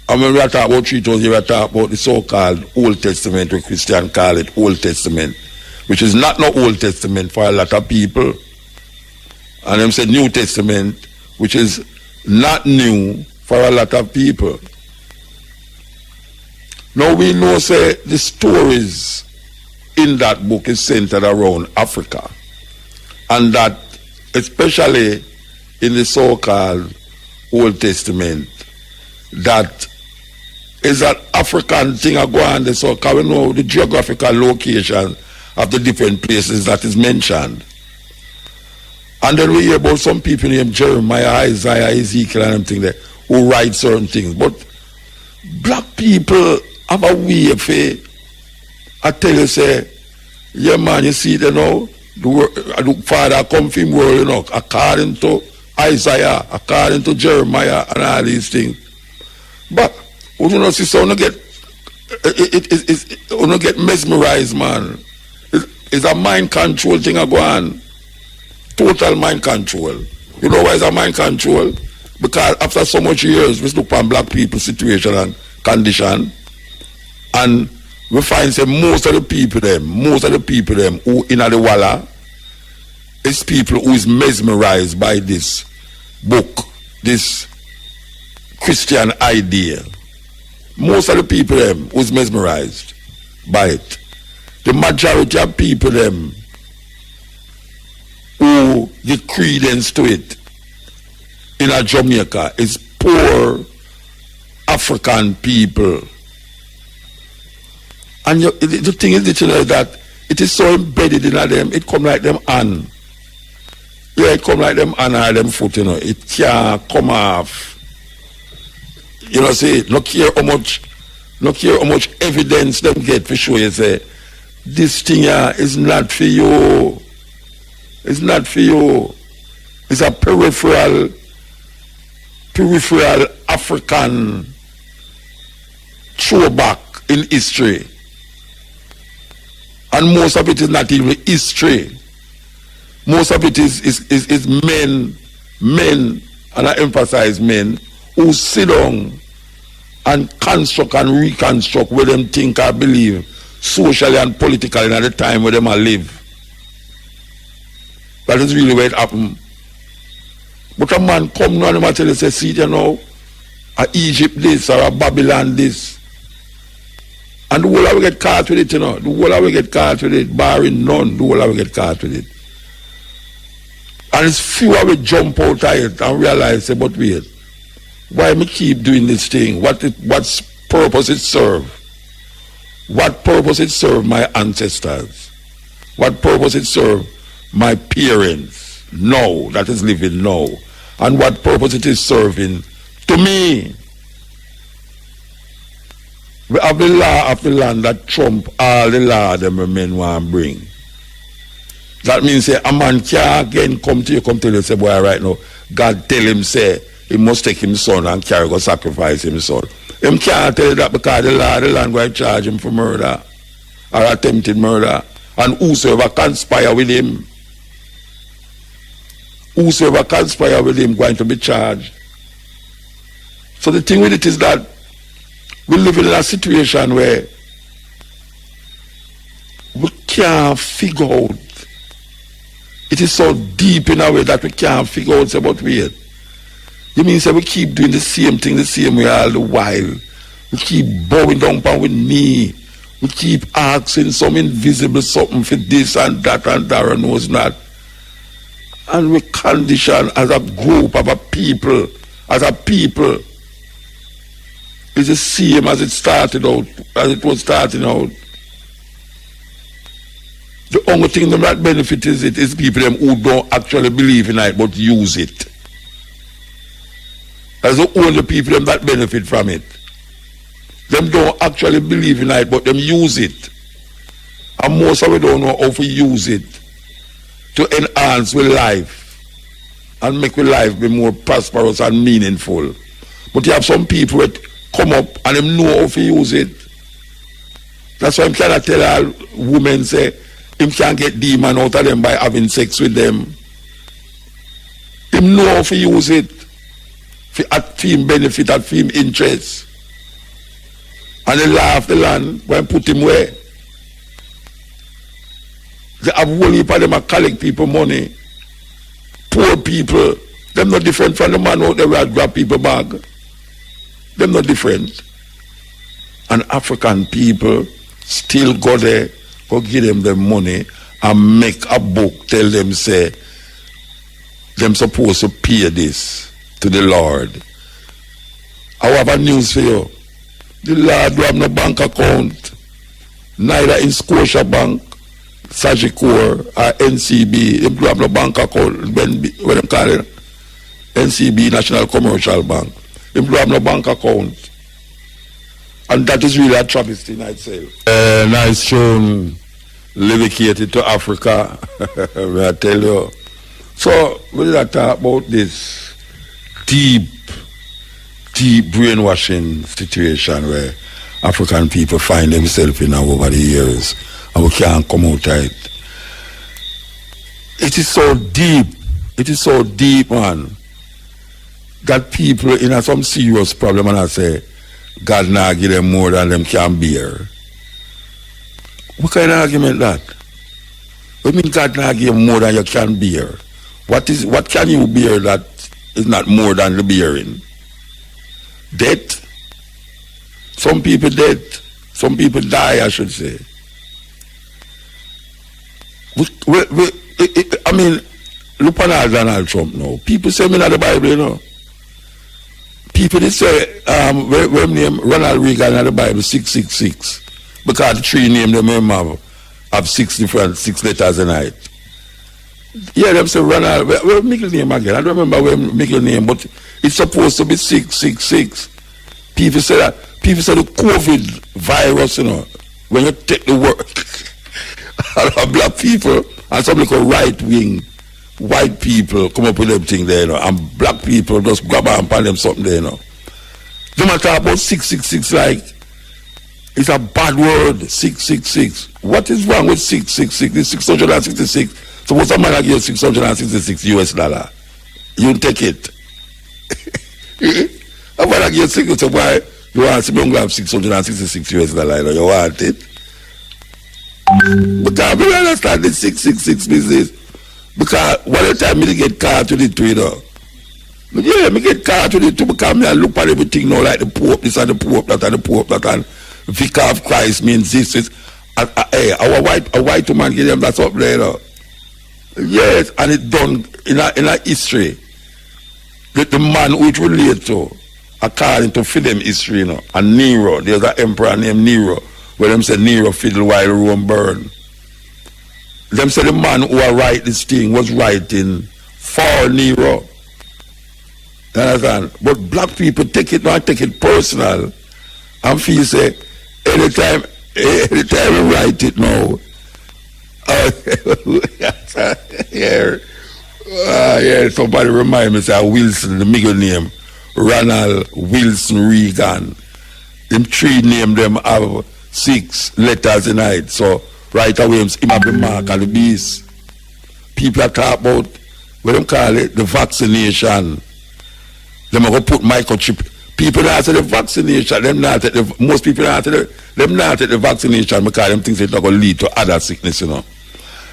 Speaker 27: And when we are talking about 3,000 years, we are talking about the so-called Old Testament, we Christians call it Old Testament, which is not no Old Testament for a lot of people. And them say New Testament, which is not new for a lot of people. Now we know, say, the stories in that book is centered around Africa. And that, especially in the so-called Old Testament, that is an African thing I go on there, so can we know the geographical location of the different places that is mentioned. And then we hear about some people named Jeremiah, Isaiah, Ezekiel, and everything there, who write certain things. But black people have a way of I tell you, say, yeah, man, you see, the Father come from the world, according to Isaiah, according to Jeremiah, and all these things. But we don't see, so we get mesmerized, man. It's a mind control thing I go on. Total mind control. You know why it's a mind control? Because after so much years, we look on black people's situation and condition, and we find say most of the people them who in the walla is people who is mesmerized by this book, this Christian idea. Most of the people them who is mesmerized by it. The majority of people them who give credence to it in a Jamaica is poor African people. And the thing is that it is so embedded in them, it come like them hand. Yeah, it come like them hand or them foot, It can't come off. Say, look here how much evidence them get for sure. You say, this thing here is not for you. It's not for you. It's a peripheral African throwback in history. And most of it is not even history. Most of it is men, and I emphasize men, who sit down and construct and reconstruct where them think or believe socially and politically at the time where them live. That is really where it happened. But a man come now and tell you, say, see, a Egypt this or a Babylon this. And the whole of we get caught with it, The whole of we get caught with it, barring none, the whole of we get caught with it. And it's few of we jump out of it and realize, say, but wait, why me keep doing this thing? What purpose it serve? What purpose it serve my ancestors? What purpose it serve my parents now, that is living now? And what purpose it is serving to me? We have the law of the land that trump all the law that men want to bring. That means say, a man can't again come to you, say, boy, right now, God tell him, say, he must take him son and carry go sacrifice him son. Him can't tell you that because the land going to charge him for murder or attempted murder. And whosoever conspire with him, going to be charged. So the thing with it is that we live in a situation where we can't figure out. It is so deep in a way that we can't figure out about weird. You mean say we keep doing the same thing the same way all the while. We keep bowing down on our knee. We keep asking some invisible something for this and that and Dara knows not. And we condition as a group of a people, it's the same as it started out, as it was starting out. The only thing that benefit is people them who don't actually believe in it but use it. That's the only people them that benefit from it. Them don't actually believe in it but them use it. And most of them don't know how to use it to enhance our life and make our life be more prosperous and meaningful. But you have some people that come up and them know how to use it. That's why I cannot tell all women say him can't get demon out of them by having sex with them. Him know how to use it for him benefit, for him interest. And they laugh the land when put him where. They have whole heap of them a collect people money. Poor people. Them not different from the man out there who grab people bag. Them not different. And African people still go there, go give them the money and make a book, tell them say, them supposed to pay this to the Lord. I have a news for you. The Lord do have no bank account, neither in Scotia Bank, Sagicor or NCB. They do have no bank account, when they call it NCB, National Commercial Bank. They do have no bank account. And that is really a travesty in itself. Nice tune, dedicated to Africa, I tell you. So, we will talk about this deep brainwashing situation where African people find themselves in over the years and we can't come out of it. It is so deep, man, that people in some serious problem and I say, God now give them more than them can bear. What kind of argument that? What mean God now give more than you can bear? What can you bear that is not more than the bearing? Death? Some people dead. Some people die, I should say. I mean, look at Donald Trump now. People say me not the Bible, you know. People they say, when name Ronald Reagan in the Bible 666 because the three names them have 6 letters in it. Yeah, them say Ronald. Where middle name again? I don't remember where middle name, but it's supposed to be 666. People say that. People say the COVID virus, you know, when you take the word, black people and some like a right-wing white people come up with everything there, you know, and black people just grab and pan them something there, you know. They might talk about 666 like it's a bad word, 666. What is wrong with 666? It's 666. Suppose a man give you $666 US. You take it. A man give you 6, so why you want to have $666 US, you know, you want it. But I don't understand the 666 business. Because one of the time I get caught with it, you know. But yeah, I get caught with it too because I look at everything now like the Pope, this and the Pope, that and the Pope, that and Vicar of Christ means this. Hey, a white woman give them that up there, you know. Yes, and it's done in a history. The man who it relates to, according to film history, you know, and Nero, there's an emperor named Nero, where them say Nero fiddle while Rome burn. Them say the man who write this thing was writing for Nero. You understand? But black people take it personal and feel say anytime we write it now, here, Yeah, somebody remind me, say Wilson, the middle name, Ronald Wilson Reagan. Them 3 name them have 6 letters in it. So right away, him have the mark of the beast. People are talking about, what them call it, the vaccination. Them are going to put microchip. People not take the vaccination. Most people not take the vaccination because them think it's not going to lead to other sickness, you know.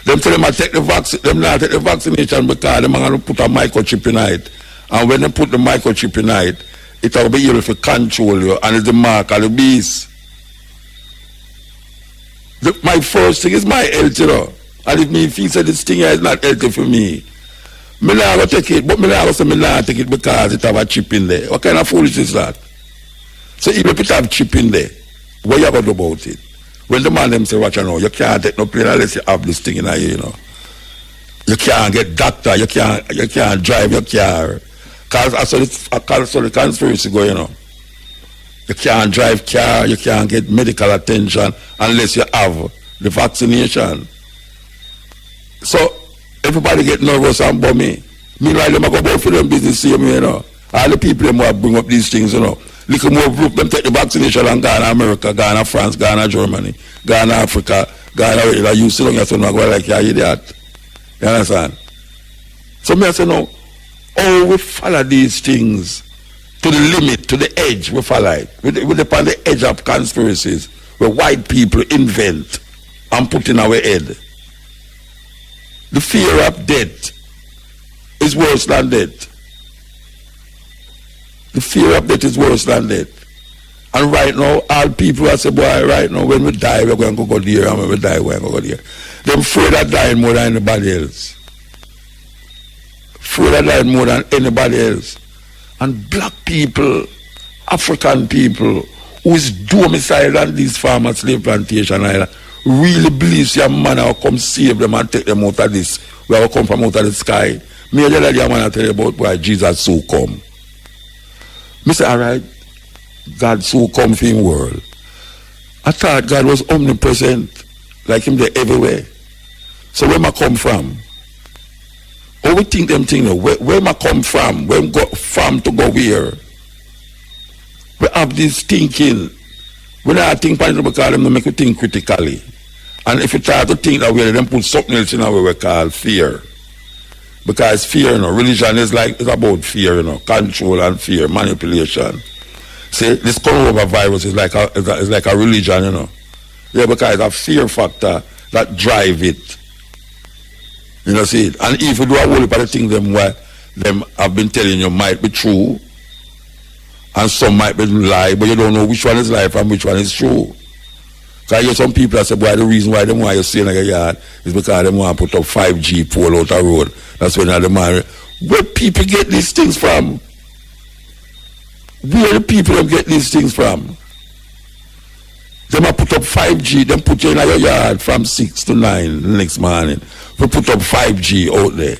Speaker 27: Them tell them I take the vaccine. Them not take the vaccination because them are going to put a microchip in it. And when they put the microchip in it, it will be able to control you, and it's the mark of the beast. My first thing is my health, you know. And if me feel that this thing is not healthy for me, me not going to take it, but me not going to say me not take it because it have a chip in there. What kind of foolishness is that? So even if it have chip in there, what you going to do about it? When the man them say, watch you know, you can't take no plane unless you have this thing in here, you know. You can't get doctor, you can't drive your car. Because I saw the conspiracy go, you know. You can't drive car, you can't get medical attention unless you have the vaccination. So everybody get nervous and bummy. Meanwhile, them go about for them business same, you know. All the people them who bring up these things, you know. Little more group, them take the vaccination and Ghana, America, Ghana, France, Ghana, Germany, Ghana, Africa, Ghana, you sit down and say, no, go like, yeah, you idiot. You understand? So me I say, no, oh, we follow these things to the limit, to the edge, we follow it. We're upon the edge of conspiracies where white people invent and put in our head. The fear of death is worse than death. The fear of death is worse than death. And right now, all people are saying, boy, right now, when we die, we're going to go there, and when we die, we're going to go there. They're afraid of dying more than anybody else. Afraid of dying more than anybody else. And black people, African people, who is domiciled on these farmer slave plantation island, really believes your man will come save them and take them out of this, where will come from out of the sky. Me and your man tell you about why Jesus so come. Me say, all right, God so come for him world. I thought God was omnipresent, like him there everywhere. So where I come from? Oh, we think them thing now. Where I come from? Where go from to go where? We have this thinking. When I think because them make you think critically. And if you try to think that way, then put something else in our way we call fear. Because fear, you know, religion is about fear, you know, control and fear, manipulation. See, this coronavirus is like a religion, you know. Yeah, because it's a fear factor that drive it. You know, see, and if you do a whole lot of things them have been telling you might be true, and some might be lie, but you don't know which one is lie and which one is true. Because you hear some people that say, boy, the reason why them want you stay in your yard is because they want to put up 5G pole out the road. That's when the man. Where people get these things from? Where the people get these things from? They might put up 5G, then put you in your yard from 6 to 9 the next morning. We put up 5G out there.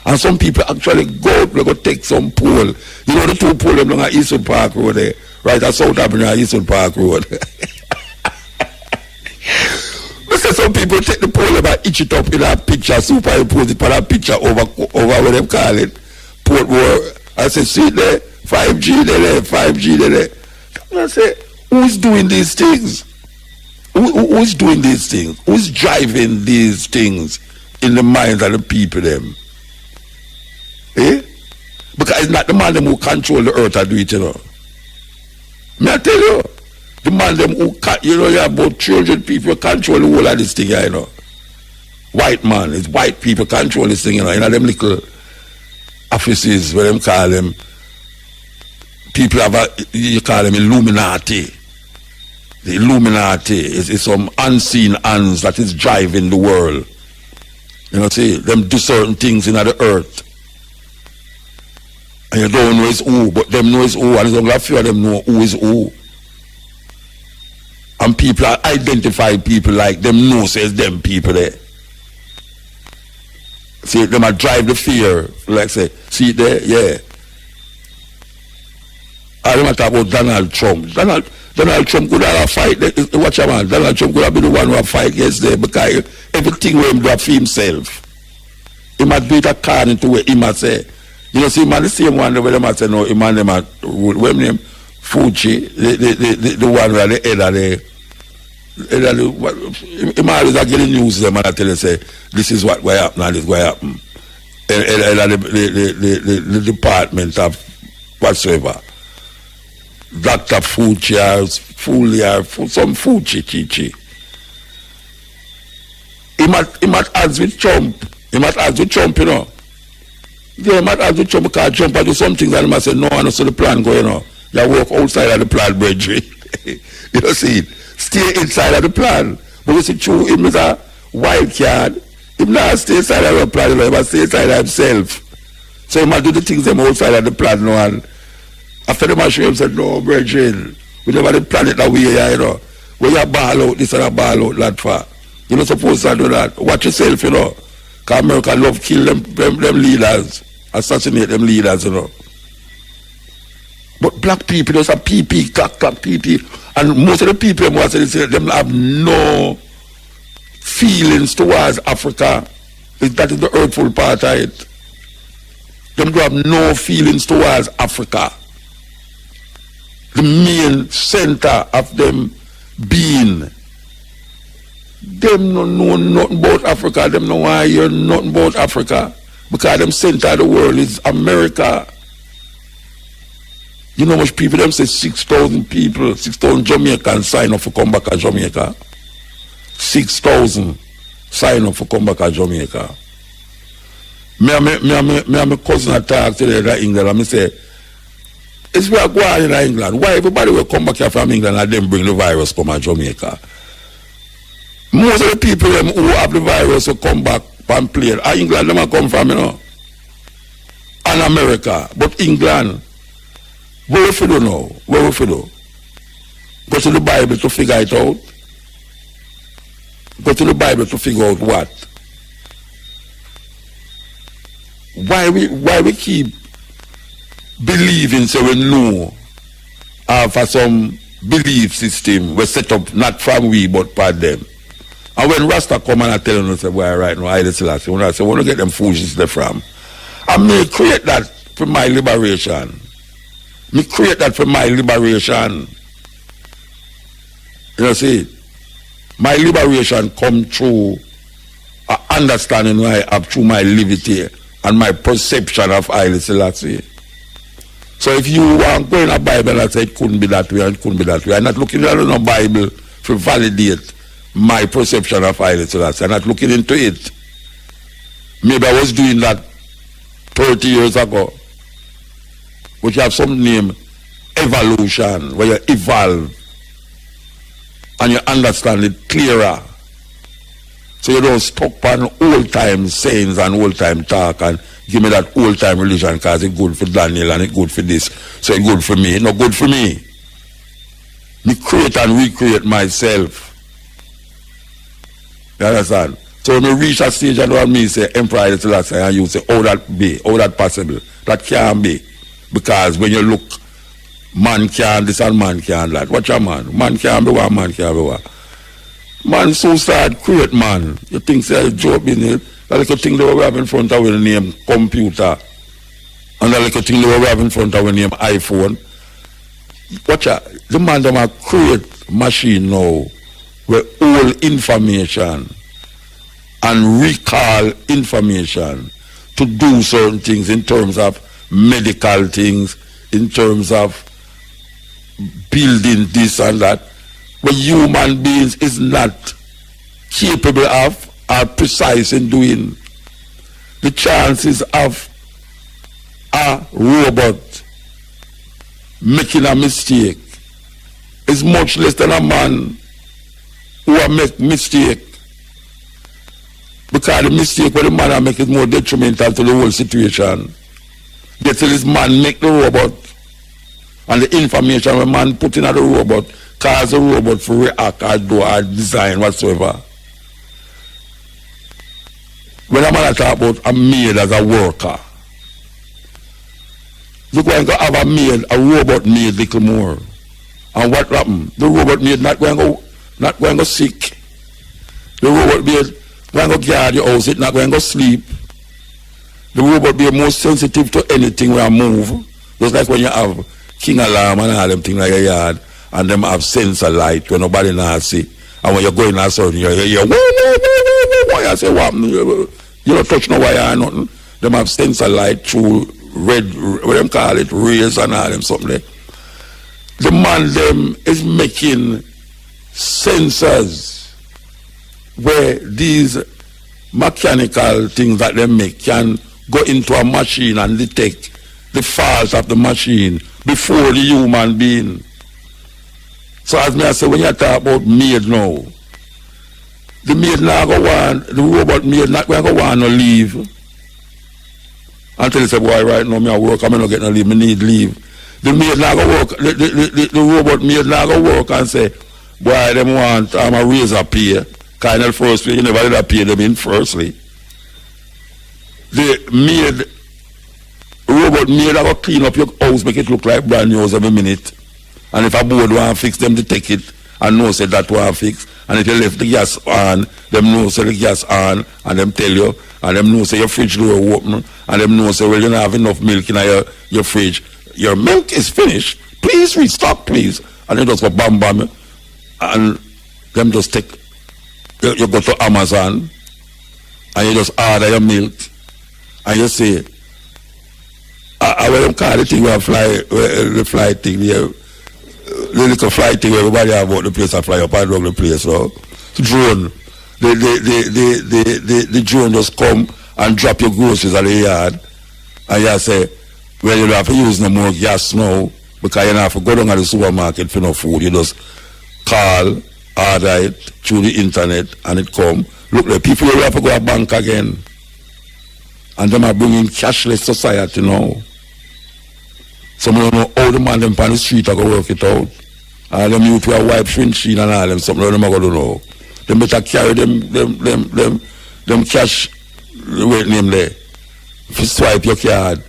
Speaker 27: And some people actually go take some pole. You know the 2 pole them along Eastwood Park Road there, right at South Avenue, Eastwood Park Road. Some people take the pole and itch it up in a picture, superimpose it on a picture over what them call it, Port War. I say, see there, 5G there, 5G there. And I say, who's doing these things? Who's doing these things? Who's driving these things in the minds of the people them? Eh? Because it's not the man them who control the earth that do it, you know. May I tell you? The man them who, you know, you have about 300 people control the whole of this thing, you know. White man, it's white people control this thing, you know. You know, them little offices, where them call them, people have you call them Illuminati. The Illuminati is some unseen hands that is driving the world. You know, see, them do certain things in the earth. And you don't know it's who, but them know it's who, and it's only a few of them know who is who. And people identify people like them know says them people there. See, them a drive the fear, like say, see it there, yeah. I don't talk about Donald Trump. Donald Trump could have a fight. Watch out, man. Donald Trump could have been the one who have fight against them because everything will him do for himself. He might do it according to what he might say. You know, see, man, the same one where they might say, no, he might name, what name? Fuji, the one where the head of the, he might always get the news them and I tell you, say, this is what will happen and this will happen. The department of whatsoever. Dr. Fuji or some Fuji, Chichi. He might ask with Trump. He might ask with Trump, you know. Yeah, he might ask with Trump because Trump do some things and he might say, no, I don't see the plan going on. You walk outside of the plan, brethren. You know, see it. Stay inside of the plan. But you see, true, him is a wild card. He not stay inside of the plan, you know, he must stay inside of himself. So he might do the things them outside of the plan, you know, and after the machine, he said, no, brethren, we never did plan it that way, you know. When you ball out this and a ball out that far. You're not supposed to do that. Watch yourself, you know. Because America love kill them leaders. Assassinate them leaders, you know. But black people, there's a PP, clack, PP. And most of the people, them have no feelings towards Africa. That is the hurtful part of it. Them do have no feelings towards Africa. The main center of them being. Them no know nothing about Africa. Them know why you're nothing about Africa. Because them center of the world is America. You know how much people, them say 6,000 people, 6,000 Jamaicans sign up for come back to Jamaica. 6,000 sign up for come back to Jamaica. Me and my cousin attack today in England and I say, it's where I go on in England. Why everybody will come back here from England and then bring the virus come to Jamaica? Most of the people who have the virus will come back and play. England, them come from, you know. And America. But England, where if you do now? Where if you do? Go to the Bible to figure it out. Go to the Bible to figure out what? Why we keep believing so we know for some belief system we set up not from we but by them. And when Rasta come and I tell them, say, well, right now, I say, when I say, I want to get them foolishness there from. I may create that for my liberation. Me create that for my liberation. You know, see, my liberation come through understanding who I have through my liberty and my perception of Haile Selassie. So if you want to go in a Bible and say it couldn't be that way and it couldn't be that way, I'm not looking at a Bible to validate my perception of Haile Selassie. I'm not looking into it. Maybe I was doing that 30 years ago. But you have some name, evolution, where you evolve and you understand it clearer. So you don't stuck on old-time sayings and old-time talk and give me that old-time religion because it's good for Daniel and it's good for this. So it's good for me. It's not good for me. Me create and recreate myself. You understand? So when we reach a stage and what me say, Emperor Haile Selassie, and you say, how that be? How that possible? That can't be. Because when you look, man can't this and man can't that. Watch a man. Man can't be one, man can't be one. Man so sad, create man. You think say a joke in it. That little thing they were have in front of the name computer. And that little thing they were have in front of the name iPhone. Watch out. The man them a create machine now where all information and recall information to do certain things in terms of medical things, in terms of building this and that, but human beings is not capable of or precise in doing. The chances of a robot making a mistake is much less than a man who will make mistake. Because the mistake what the man will make is more detrimental to the whole situation. Yet till this man make the robot and the information the man put in the robot cause the robot to react or do or design whatsoever. When a man talk about a maid as a worker, you're going to have a maid, a robot maid little more. And what happened? The robot maid not going to go sick. The robot maid going to guard your house, it's not going to go sleep. The robot be more sensitive to anything when I move. Just like when you have king alarm and all them things like a yard, and them have sensor light when nobody not see. And when you're going outside, you hear, why I say, what? You don't touch no wire or nothing. Them have sensor light through red, what them call it, rays and all them something there. The man them is making sensors where these mechanical things that they make can go into a machine and detect the fault of the machine before the human being. So as me I say, when you talk about maid now, the maid not go want, the robot maid not going to want to leave. Until you say, boy, right now, I work, I'm not getting to leave, I need leave. The maid not go work, the robot maid not go work and say, boy, them want a razor pay. Kind of first pay, you never did pay them in firstly. The maid, robot maid that go clean up your house, make it look like brand new every minute. And if a board want to fix them, to take it and know say that want to fix. And if you left the gas on, them know say the gas on, and them tell you, and them know say your fridge door open, and them know say, well, you don't have enough milk in your fridge. Your milk is finished. Please restock, please. And they just go bam bam, and them just take. You go to Amazon, and you just order your milk, and you say, I will call the thing where the fly thing there. The little flight thing everybody have about the place and fly up and down the place. So drone, the drone just come and drop your groceries at the yard, and you say, well, you don't have to use no more gas now because you don't have to go down to the supermarket for no food. You just call, order it through the internet, and it come. Look, the people will have to go to bank again, and them are bringing cashless society now. Some don't know how the man them on the street are going to work it out. And them youth will wipe windshield and all them, something them are going to know. They better carry them cash, wait name there. If you swipe your card,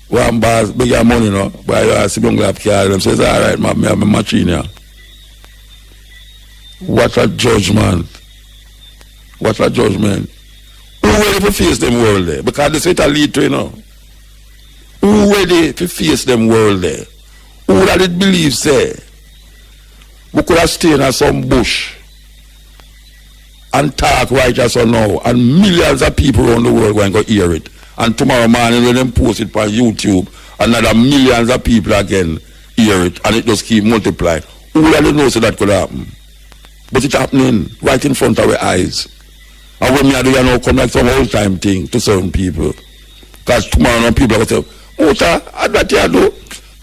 Speaker 27: one bar, big your money, no? But you see them have card, them says, all right, man, I have a machine here. What a judgment. What a judgment. Who ready to face them world there? Because this is what I lead to, you know. Who ready to face them world there? Who that it believe say we could have stayed in some bush and talk right as or now, and millions of people around the world going to hear it, and tomorrow morning when them post it on YouTube, another millions of people again hear it, and it just keep multiplying. Who really knows that could happen? But it's happening right in front of our eyes. And when me do you know come like some old time thing to certain people, because tomorrow no people are going to say, Ota, and that you do,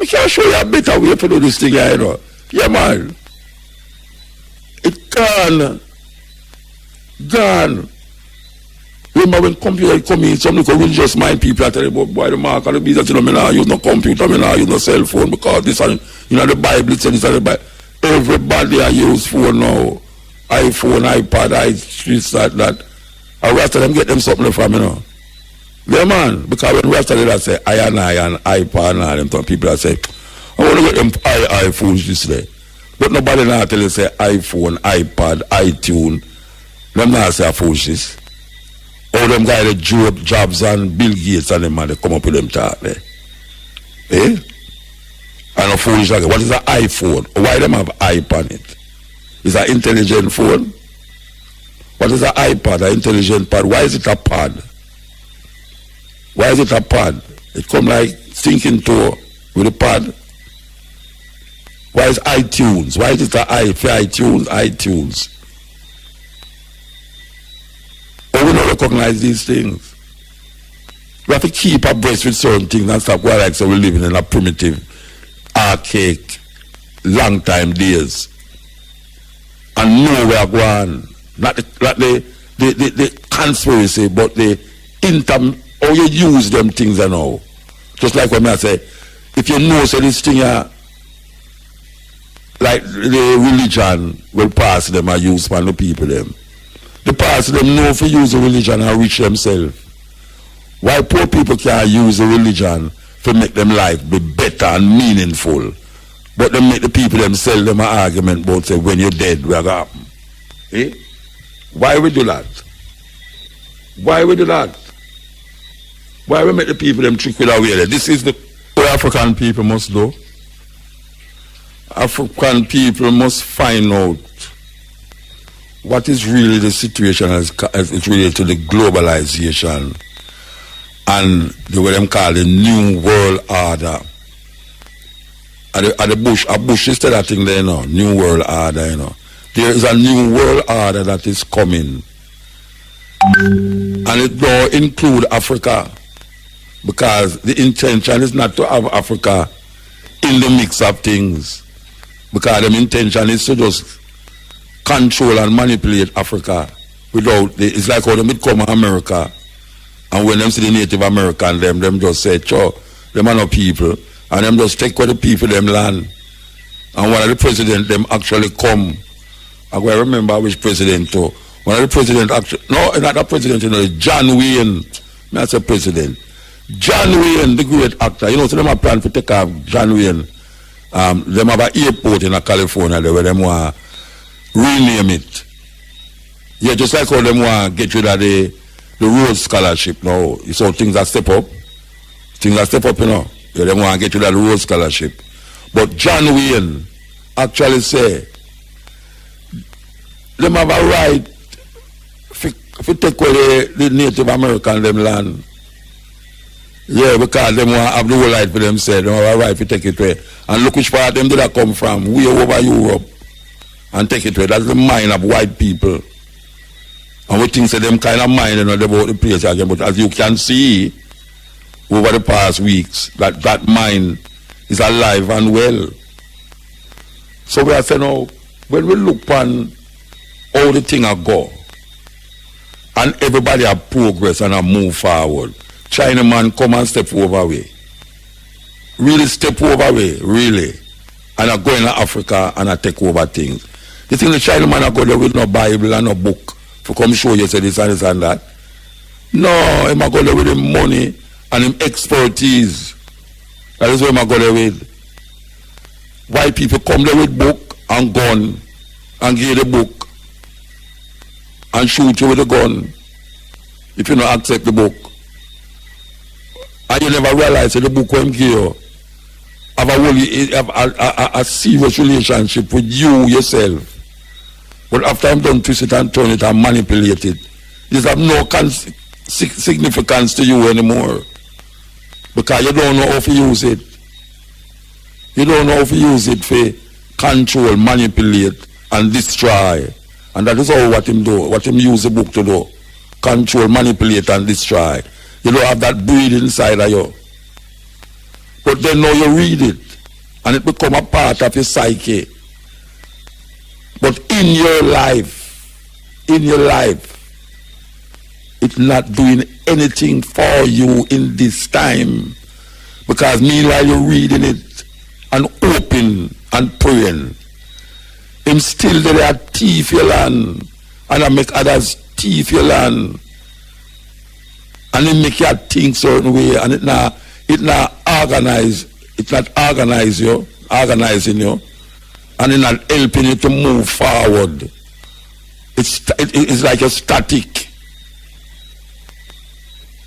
Speaker 27: we can show you a better way to do this thing here, you know. Yeah, man. It gone. Remember when computer come in, some little religious mind people are telling you, boy, the mark of the business, you know, me now use no computer, me now use no cell phone, because this and, you know, the Bible, it says this and the Bible. Everybody I use phone now. iPhone, iPad, that. I rather them get them something from, you know. Yeah, man, because when Rasta did say I and iPad and all them people that say, I want to get them iPhones this day. But nobody now tell you say iPhone, iPad, iTunes. Them now say foolishness. All them guys like Jobs and Bill Gates and them man, they come up with them talk there. Eh? And a foolish like, what is an iPhone? Why them have iPad on it? Is an intelligent phone? What is an iPad, an intelligent pad? Why is it a pad? Why is it a pad? It come like thinking tour with a pad. Why is iTunes? Why is it a I for iTunes? But we don't recognize these things. We have to keep abreast with certain things and stop why like so we're living in a primitive, archaic, long time days. And know we are going. Not the conspiracy, but the how you use them things and all. Just like when I say, if you know say this thing like the religion will pass them and use for the people them. The pass them know for use the religion and reach themselves. Why poor people can't use the religion to make them life be better and meaningful, but they make the people themselves them an argument about say when you're dead we are going to happen. Eh? Why we do that? Why we do that? Why we make the people them trick with away there? This is the what African people must do. African people must find out what is really the situation as it's related to the globalization and the what them call the new world order. At the Bush is that thing there, you know, new world order, you know. There is a new world order that is coming. And it don't include Africa, because the intention is not to have Africa in the mix of things, because the intention is to just control and manipulate Africa without it's like how they become America, and when them see the Native American, them just say, "Cho, them are no people," and them just take away the people them land. And one of the president them actually come. I go remember which president too. One of the president actually, no, not the president, you know, John Wayne. That's a president. John Wayne, the great actor. You know, so them have plan to take off John Wayne. Them have an airport in California there where them want rename it. Yeah, just like how them want get rid of the Rhodes Scholarship now. So things are step up. Things are step up, you know. Yeah, them want get rid of the Rhodes Scholarship. But John Wayne actually say them have a right if you take away the Native American them land. Yeah, because them want have the whole life for themselves. They have a right to take it away. And look which part of them do that come from. Way over Europe. And take it away. That's the mind of white people. And we think that them kind of mind, you know, about the place again. But as you can see over the past weeks, that mind is alive and well. So we are saying, now, when we look on how the thing are go, and everybody have progress and have move forward, China man come and step over way. Really step over way, really. And I go in Africa and I take over things. You think the China man I go there with no Bible and no book to come show you say this and this and that? No, him I go there with him money and him expertise. That is what him I go there with. White people come there with book and gun and give you the book and shoot you with a gun if you don't accept the book. And you never realize that the book will give you have a serious relationship with you yourself. But after I'm done twist it and turn it and manipulate it, it have no significance to you anymore. Because you don't know how to use it. You don't know how to use it for control, manipulate and destroy. And that is all what him do, what him use the book to do. Control, manipulate and destroy. You don't have that breed inside of you. But then now you read it and it become a part of your psyche. But in your life, it's not doing anything for you in this time. Because meanwhile you're reading it and open and praying, him still there are thief your land and I make others thief your land. And it make you think certain way and it not organizing you, and it not helping you to move forward. It's like a static.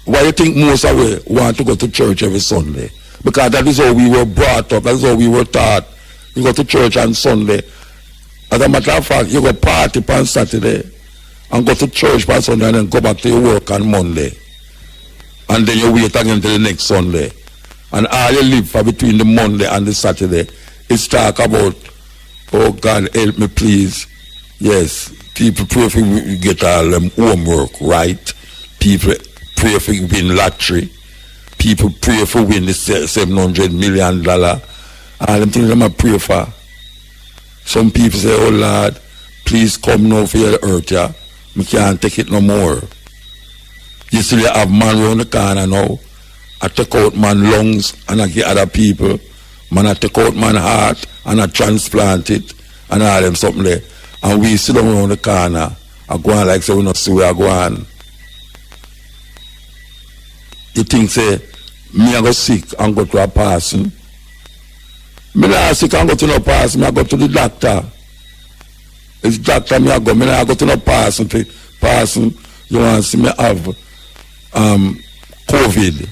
Speaker 27: Why you think most of us want to go to church every Sunday? Because that is how we were brought up, that is how we were taught. You go to church on Sunday. As a matter of fact, you go party on Saturday and go to church on Sunday and then go back to your work on Monday. And then you wait again till the next Sunday. And all you live for between the Monday and the Saturday is talk about, oh God, help me please. Yes, people pray for we get all them homework right. People pray for win lottery. People pray for win the $700 million. All them things them I pray for. Some people say, oh Lord, please come now for your earth, yeah. We can't take it no more. You still have man around the corner now. I take out man lungs and I give other people. Man, I take out man heart and I transplant it and all them something there. And we sit down around the corner. I go on like say we not see where I go on. You think say, me I go sick and go to a person. Me not sick and go to no person, I go to the doctor. It's doctor me I go not go to no person. Person, you want to see me have COVID.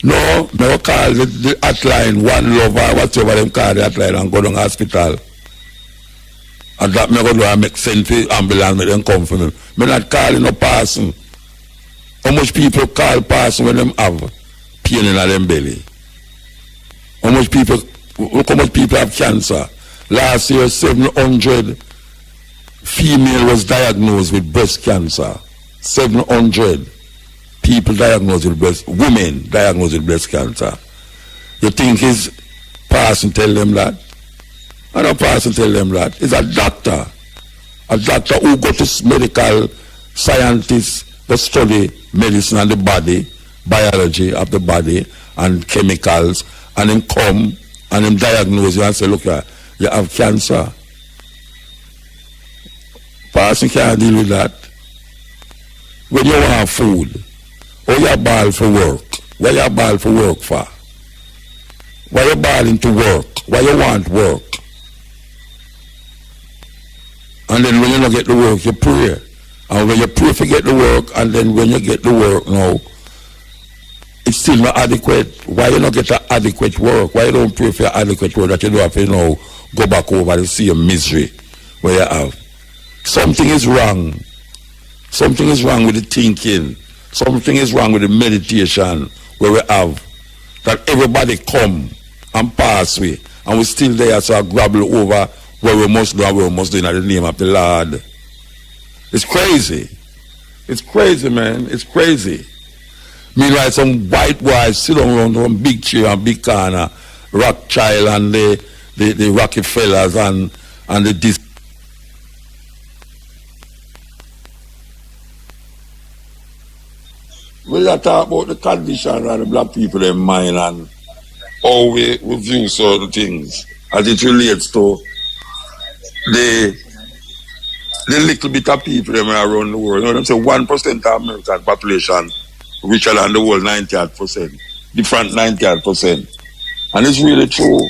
Speaker 27: No, no call the hotline, One Love or whatever them call the hotline and go to the hospital. And that me go do and make sense for ambulance, make them come for me. Me not calling no person. How much people call person when them have pain in them belly? How much people, look how much people have cancer. Last year, 700 female was diagnosed with breast cancer. 700 people diagnosed with women diagnosed with breast cancer. You think his person tell them that? I don't person tell them that. It's a doctor who go to medical scientists that study medicine and the body, biology of the body and chemicals, and then come and then diagnose you and say, look, you have cancer. Person can't deal with that. When you want food, or you ball for work, why you ball for work for? Why you balling to work? Why you want work? And then when you don't get the work, you pray. And when you pray to get the work, and then when you get the work now, it's still not adequate. Why you not get an adequate work? Why you don't pray for adequate work that you don't have to go back over and see your misery where you have? Something is wrong. Something is wrong with the thinking. Something is wrong with the meditation where we have that everybody come and pass way, and we still there so I grapple over what we must do and what we must do in the name of the Lord. It's crazy. It's crazy, man. It's crazy. Meanwhile, some white boys sit around one big chair and big corner, Rothschild and the Rockefellers and the this. We are talking about the condition of the black people in mind and how we view certain things as it relates to the little bit of people them around the world. You know them say 1% of American population richer than the world 98%. Different 98%. And it's really true.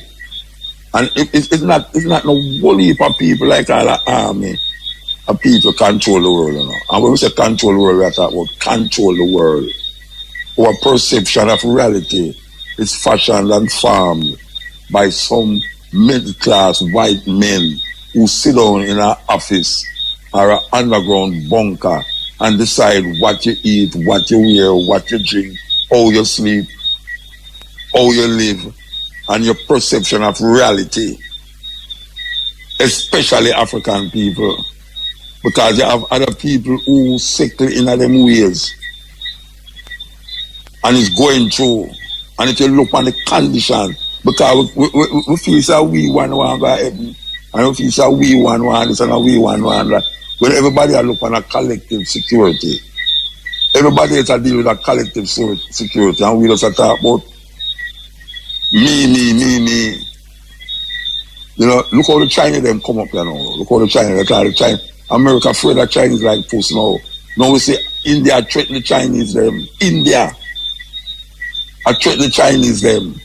Speaker 27: And it's not no whole heap of people like all the army of people control the world, you know. And when we say control the world, we are talking about control the world. Our perception of reality is fashioned and formed by some middle-class white men who sit down in an office or an underground bunker and decide what you eat, what you wear, what you drink, how you sleep, how you live, and your perception of reality, especially African people. Because you have other people who sickle in them ways and it's going through. And if you look on the condition, because we feel so we want to go heaven, and we feel so we want this and we want that. When everybody are look on a collective security, everybody is a deal with a collective security, and we just talk about me. You know, look how the Chinese them come up there now. Look how the Chinese, America afraid of Chinese like puss now. Now we say India threaten the Chinese them. India threaten the Chinese them.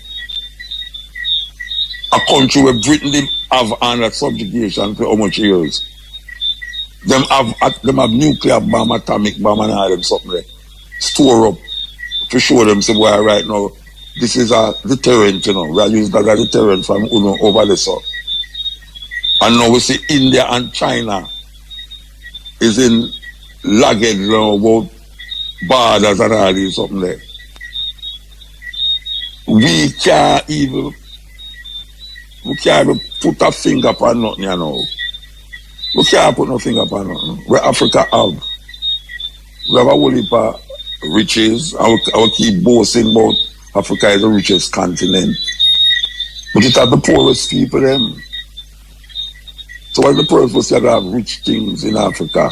Speaker 27: A country where Britain have under subjugation for how much years. Them have nuclear bomb, atomic bomb and all them something there. Store up to show them say boy right now this is a deterrent, you know. We are using that as a deterrent from over the south. And now we see India and China is in luggage, you know, about borders and all these something there. We can't even put a finger upon nothing, you know. We can't put no finger upon nothing. Where Africa have. We have a whole heap of riches. I will keep boasting about Africa is the richest continent. But it has the poorest people them. So what's the purpose to have rich things in Africa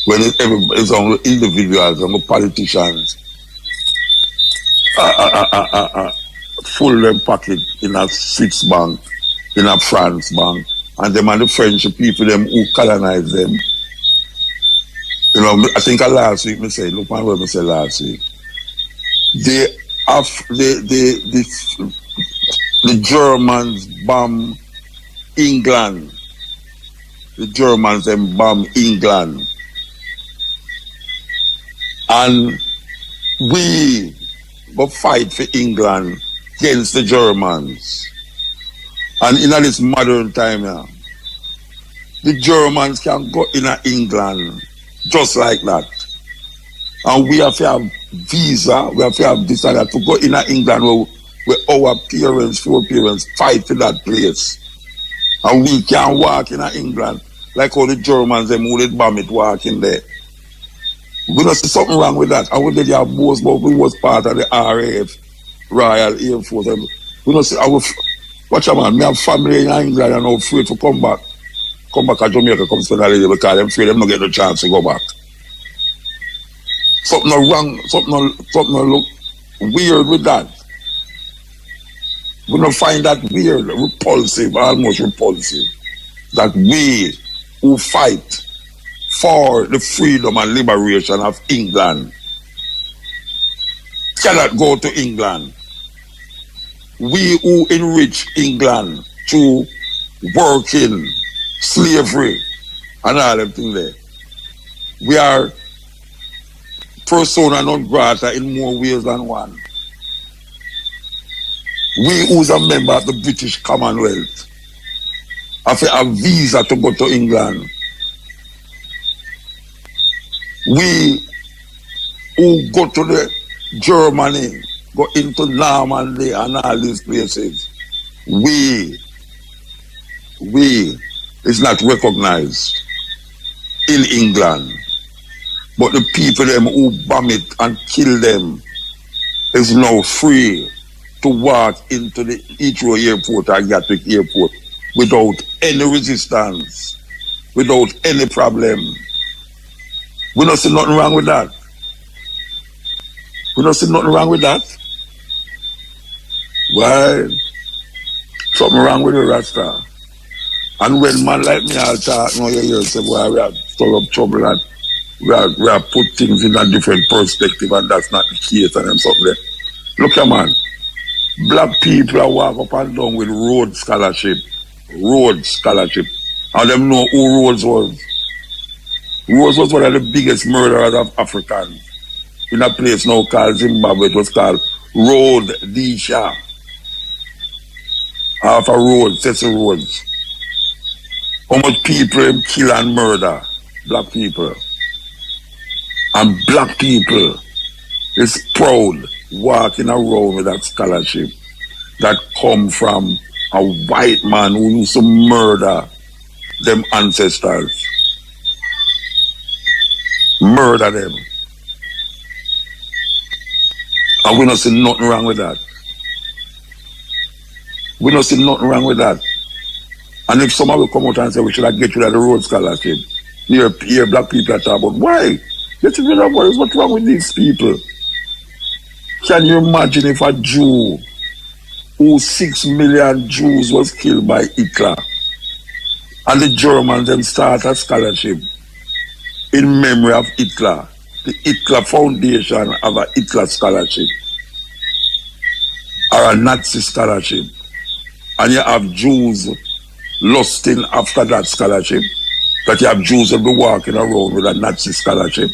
Speaker 27: when it's only individuals and politicians full them pocket in a Swiss bank, in a France bank, and them and the French people them who colonize them. You know, I think last week I said, look at what I said last week. The Germans bomb England. The Germans them bomb England. And we go fight for England against the Germans. And in this modern time now, the Germans can go in England just like that. And we have to have visa, we have to have this and that to go in England where our parents, foreparents fight for that place. And we can walk in England like all the Germans, them who did bomb it, walk in there. We don't see something wrong with that. And we did have boast, but we was part of the RAF, Royal Air Force. We don't see, watch out, man, me have family in England and I'm afraid to come back to Jamaica, come spend a little because I'm afraid them not get the chance to go back. Something wrong, something look weird with that. We don't find that weird, repulsive, almost repulsive. That we who fight for the freedom and liberation of England cannot go to England. We who enrich England through working, slavery, and all them things there. We are persona non grata in more ways than one. We who's a member of the British Commonwealth have a visa to go to England. We who go to the Germany, go into Normandy and all these places, we is not recognized in England. But the people them who bomb it and kill them is now free to walk into the Heathrow Airport or Gatwick Airport without any resistance, without any problem. We don't see nothing wrong with that. We don't see nothing wrong with that. Why? Something wrong with the Rasta. And when man like me all talk, you hear say, boy, we have stir up trouble and we have put things in a different perspective and that's not the case and them something there. Look here, man. Black people are walk up and down with Rhodes Scholarship. Rhodes Scholarship. And them know who Rhodes was. Rhodes was one of the biggest murderers of Africans. In a place now called Zimbabwe, it was called Rhodesia. Half a road, Cecil Rhodes. How much people him kill and murder? Black people. And black people is proud walking around with that scholarship that come from a white man who used to murder them ancestors. Murder them. And we don't see nothing wrong with that. We don't see nothing wrong with that. And if somebody will come out and say we should have get rid of the Rhodes Scholarship, hear black people are talking about why? Get rid of what? What's wrong with these people? Can you imagine if a Jew who 6 million Jews was killed by Hitler and the Germans then start a scholarship in memory of Hitler, the Hitler Foundation of a Hitler scholarship or a Nazi scholarship, and you have Jews lusting after that scholarship, that you have Jews will be walking around with a Nazi scholarship.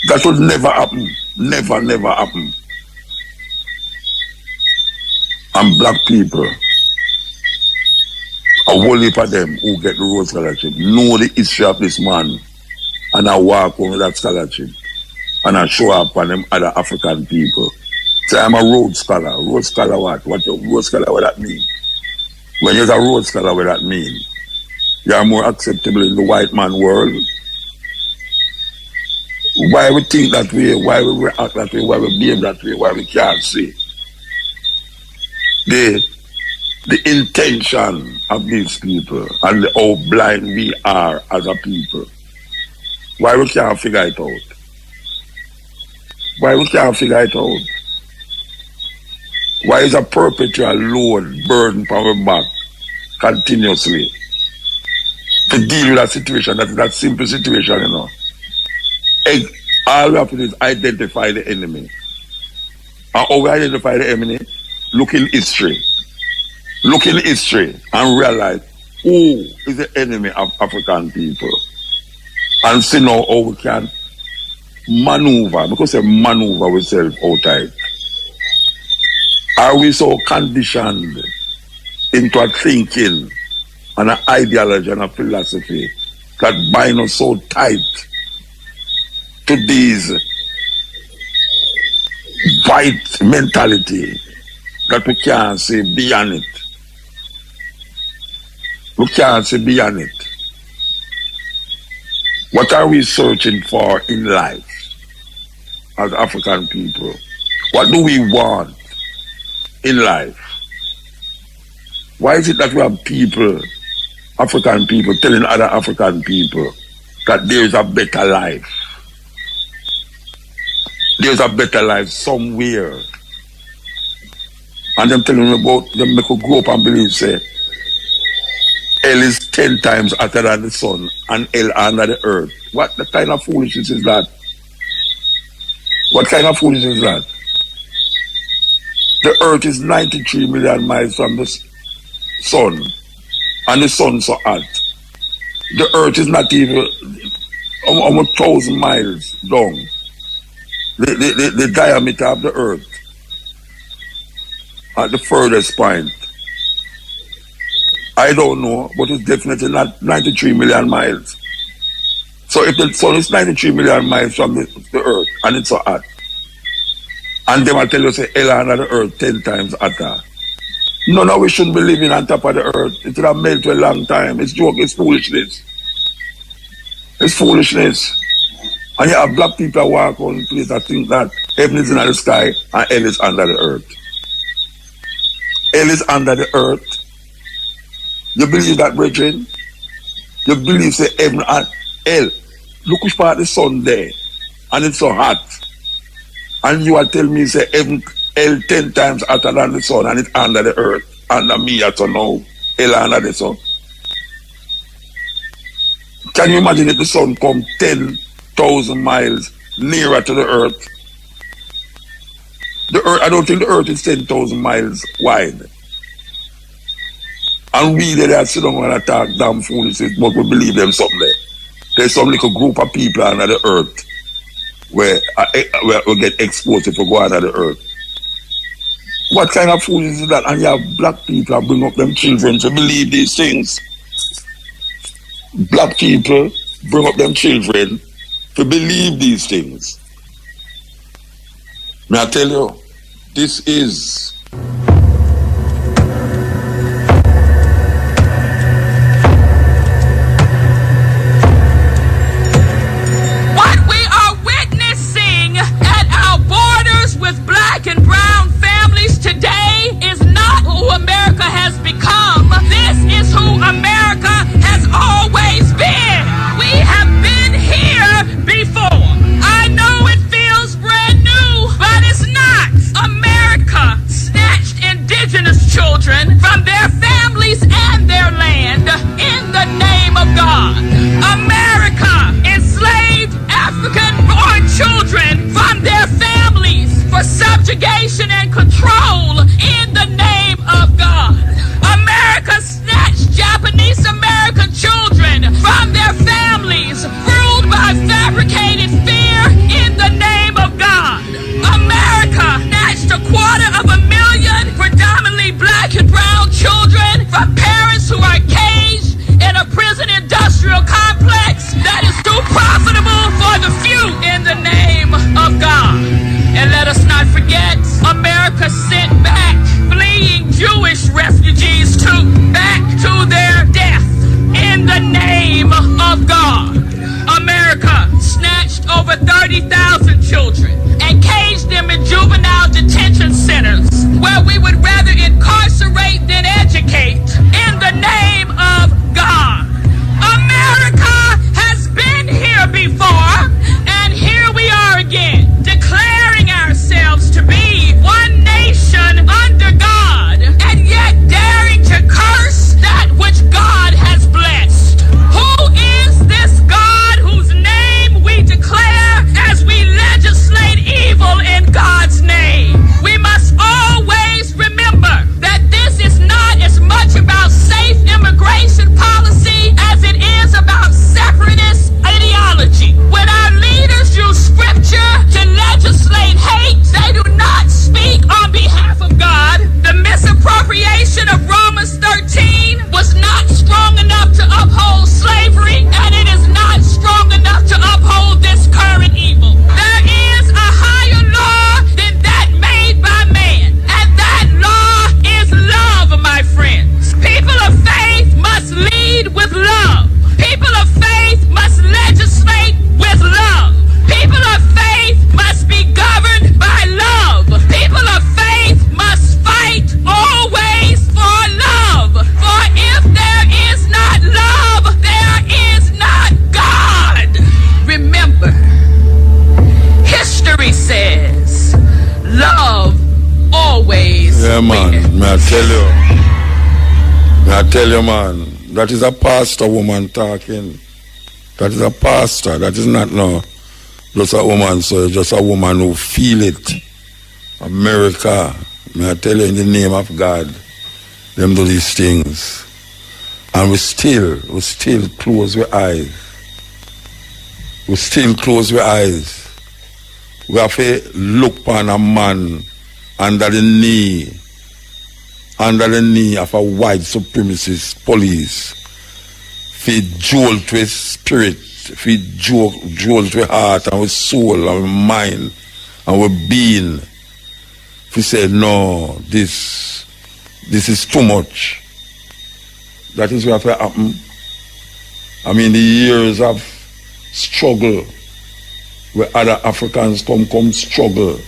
Speaker 27: That would never happen. Never, never happen. And black people, a whole heap of them who get the Rhodes Scholarship know the history of this man and I walk on with that scholarship and I show up on them other African people. Say I'm a Rhodes Scholar. Rhodes Scholar what? What a Rhodes Scholar, what that mean? When you're a Rhodes Scholar, what that mean? You are more acceptable in the white man world. Why we think that way, why we react that way, why we behave that way, why we can't see the intention of these people and how blind we are as a people. Why we can't figure it out? Why we can't figure it out? Why is a perpetual load burden from our back continuously to deal with that situation, that simple situation, you know? All we have to do is identify the enemy. And how we identify the enemy? Look in history. Look in history and realize who is the enemy of African people. And see now how we can maneuver, because a maneuver ourselves outside? Are we so conditioned into a thinking and an ideology and a philosophy that bind us so tight to these white mentality that we can't see beyond it? We can't see beyond it. What are we searching for in life as African people? What do we want in life? Why is it that we have people, African people, telling other African people that there is a better life? There's a better life somewhere. And them telling them about, them make you grow up and believe, say, hell is 10 times hotter than the sun and hell under the earth. What the kind of foolishness is that? What kind of foolishness is that? The earth is 93 million miles from the sun, and the sun so hot. The earth is not even almost 1,000 miles long. The diameter of the earth at the furthest point. I don't know, but it's definitely not 93 million miles. So if the sun is 93 million miles from the earth and it's so hot, and they will tell you, say, hell under the earth 10 times hotter. No, we shouldn't be living on top of the earth. It would have melted a long time. It's joke, it's foolishness. It's foolishness. And you have black people walk on the place that think that heaven is in the sky and hell is under the earth. Hell is under the earth. You believe that, brethren? You believe, say, heaven and hell. Look which part of the sun there, and it's so hot. And you are telling me, say, heaven, hell 10 times hotter than the sun, and it's under the earth, under me at now, hell under the sun. Can you imagine if the sun come 10,000 miles nearer to the earth? The earth, I don't think the earth is 10,000 miles wide. And we there sit down and attack damn foolishness, but we believe them something there. There's some little group of people under the earth where we get exposed if we go under the earth. What kind of foolishness is that? And you have black people that bring up them children to believe these things. Black people bring up them children to believe these things. May I tell you, this is
Speaker 4: black and brown families today is not who America has become. This is who America has always been. We have been here before. I know it feels brand new, but it's not. America snatched indigenous children from their families and their land in the name of God. America enslaved African-born children from their families for subjugation and control in the name of God. America snatched Japanese American children from their families, ruled by fabricated fear in the name of God. America snatched 250,000 predominantly black and brown children from parents who are caged in a prison industrial complex that is too profitable for the few in the name of God. And let us not forget, America sent back fleeing Jewish refugees back to their death in the name of God. America snatched over 30,000 children and caged them in juvenile detention centers where we would rather incarcerate than educate in the name of God. America has been here before, and here we are again, declaring ourselves to be one nation under God, and yet daring to curse that which God has blessed. Who is this God whose name we declare as we legislate
Speaker 27: Yeah, man. May I tell you, man, that is a pastor woman talking. That is a pastor. That is not just a woman, so just a woman who feel it. America, may I tell you, in the name of God, them do these things. And we still close our eyes. We still close our eyes. We have to look upon a man under the knee of a white supremacist police. Feed jolt to his spirit, feed jolt to his heart and his soul and his mind and his being. If he said, no, this is too much. That is what will happen. I mean, the years of struggle where other Africans come struggle,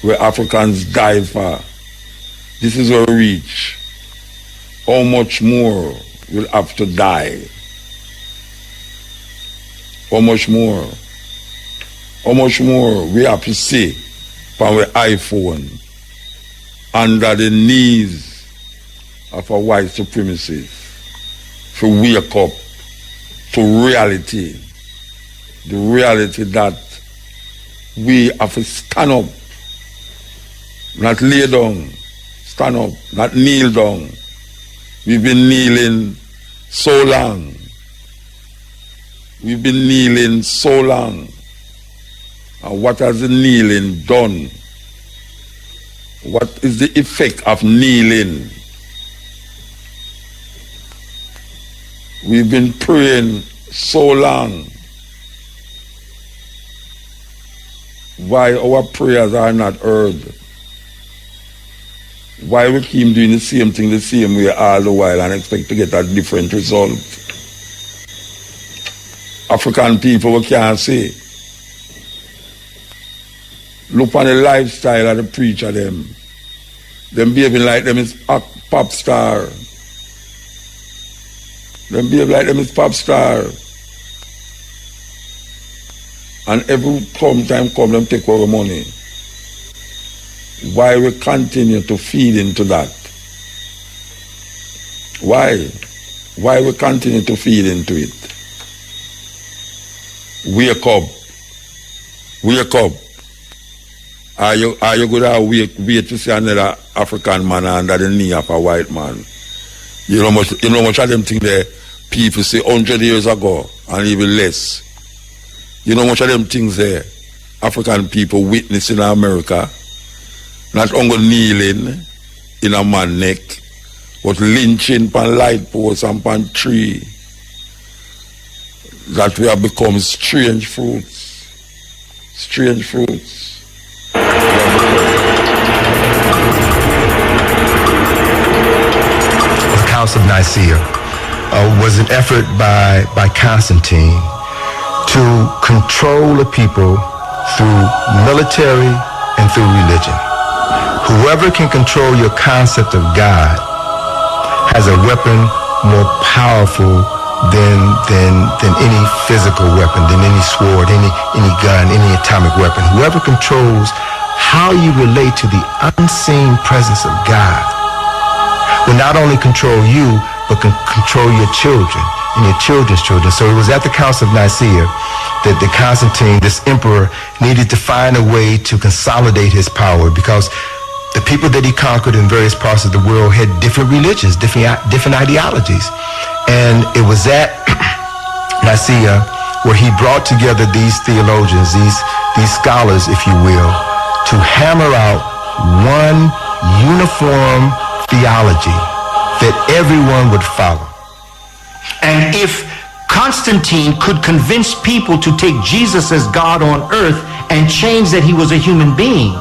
Speaker 27: where Africans die for. This is where we reach. How much more will have to die? How much more? How much more we have to see from our iPhone under the knees of a white supremacist to wake up to reality. The reality that we have to stand up, not lay down, stand up, not kneel down. We've been kneeling so long. We've been kneeling so long. And what has the kneeling done? What is the effect of kneeling? We've been praying so long. Why our prayers are not heard? Why we keep doing the same thing the same way all the while and expect to get a different result? African people, we can't say. Look on the lifestyle of the preacher them. Them behaving like them is a pop star. Them behave like them is pop star. And every time come, them take our money. Why we continue to feed into that? Why? Why we continue to feed into it? Wake up. Wake up. Are you going to wait to see another African man under the knee of a white man? You know much of them things there people say 100 years ago and even less. You know much of them things there African people witnessing in America, not only kneeling in a man's neck, but lynching pan light posts and pan tree. That we have become strange fruits. Strange fruits.
Speaker 6: The Council of Nicaea was an effort by Constantine to control the people through military and through religion. Whoever can control your concept of God has a weapon more powerful than any physical weapon, than any sword, any gun, any atomic weapon. Whoever controls how you relate to the unseen presence of God will not only control you, but can control your children and your children's children. So it was at the Council of Nicaea that the Constantine, this emperor, needed to find a way to consolidate his power, because the people that he conquered in various parts of the world had different religions, different ideologies. And it was at Nicaea where he brought together these theologians, these scholars, if you will, to hammer out one uniform theology that everyone would follow.
Speaker 10: And if Constantine could convince people to take Jesus as God on earth and change that he was a human being,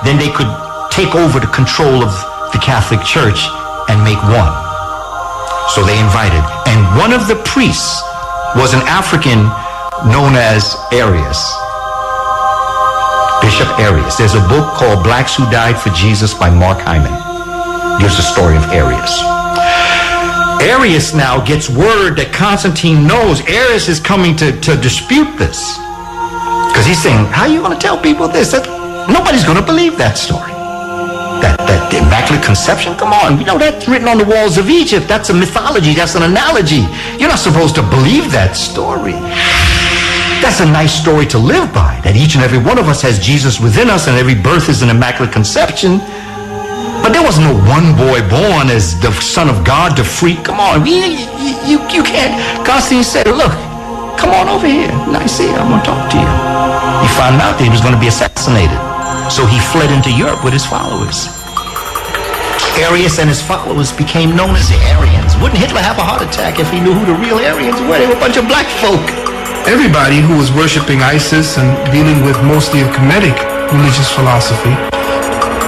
Speaker 10: then they could take over the control of the Catholic Church and make one. So they invited. And one of the priests was an African known as Arius. Bishop Arius. There's a book called Blacks Who Died for Jesus by Mark Hyman. Here's the story of Arius. Arius now gets word that Constantine knows Arius is coming to dispute this. Because he's saying, how are you going to tell people this? Nobody's going to believe that story. That Immaculate Conception? Come on, we know that's written on the walls of Egypt. That's a mythology, that's an analogy. You're not supposed to believe that story. That's a nice story to live by, that each and every one of us has Jesus within us and every birth is an Immaculate Conception. But there was no one boy born as the Son of God to freak. Come on, you can't. Constantine said, look, come on over here, Nicaea, I'm going to talk to you. He found out that he was going to be assassinated. So he fled into Europe with his followers. Arius and his followers became known as the Arians. Wouldn't Hitler have a heart attack if he knew who the real Aryans were? They were a bunch of black folk.
Speaker 11: Everybody who was worshiping ISIS and dealing with mostly a Kemetic religious philosophy,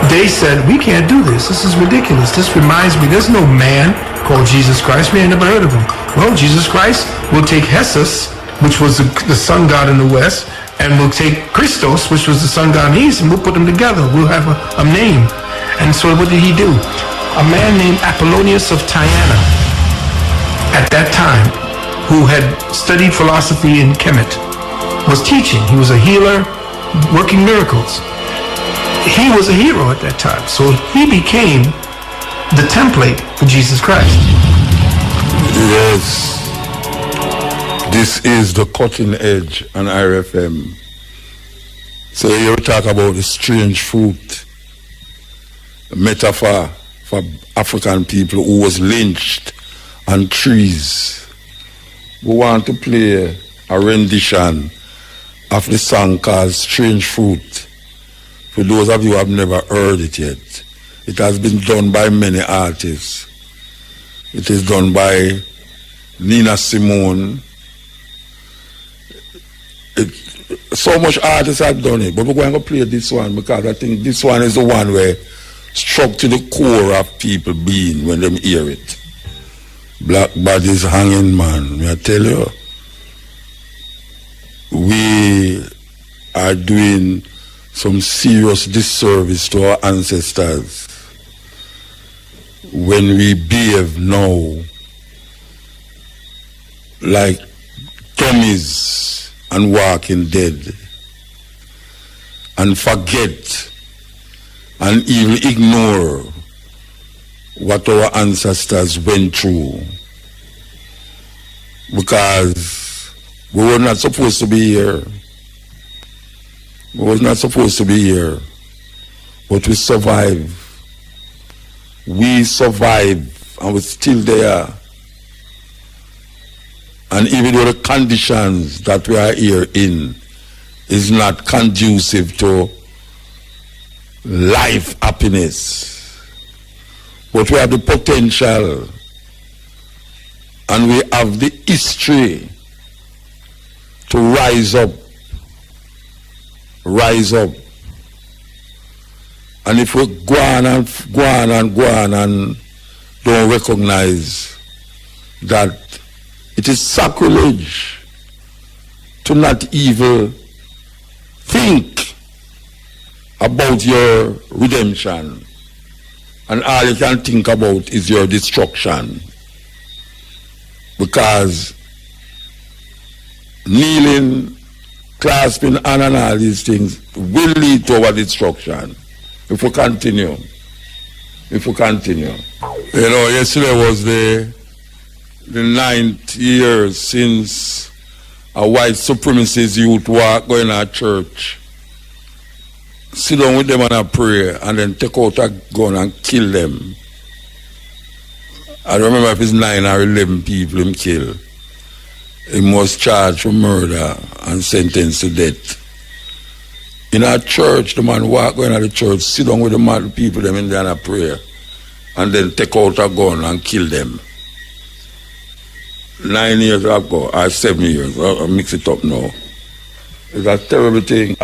Speaker 11: they said, we can't do this. This is ridiculous. This reminds me, there's no man called Jesus Christ. We ain't never heard of him. Well, Jesus Christ will take Jesus, which was the sun god in the West, and we'll take Christos, which was the sun god in the East, and we'll put them together. We'll have a name. And so what did he do? A man named Apollonius of Tyana, at that time, who had studied philosophy in Kemet, was teaching. He was a healer, working miracles. He was a hero at that time. So he became the template for Jesus Christ.
Speaker 27: Yes. This is the cutting edge on IRFM. So you talk about the strange fruit, a metaphor for African people who was lynched on trees. We want to play a rendition of the song called Strange Fruit. For those of you who have never heard it yet, it has been done by many artists. It is done by Nina Simone. So much artists have done it, but we're going to play this one because I think this one is the one where struck to the core of people being when they hear it. Black bodies hanging, man. May I tell you, we are doing some serious disservice to our ancestors when we behave now like dummies and walking dead and forget and even ignore what our ancestors went through, because we were not supposed to be here. We was not supposed to be here, but we survived. We survived and we're still there. And even though the conditions that we are here in is not conducive to life happiness, but we have the potential and we have the history to rise up. Rise up. And if we go on and don't recognize that it is sacrilege to not even think about your redemption, and all you can think about is your destruction, because kneeling, clasping hand and all these things will lead to our destruction if we continue. If we continue. You know, yesterday was the 9th year since a white supremacist youth walk going to church, sit down with them and pray, and then take out a gun and kill them. I don't remember if it's 9 or 11 people him kill. He was charged for murder and sentenced to death. In our church, the man walk going to the church, sit down with the mad people them in there and pray, and then take out a gun and kill them. 9 years ago, or 7 years, I mix it up now. It's a terrible thing.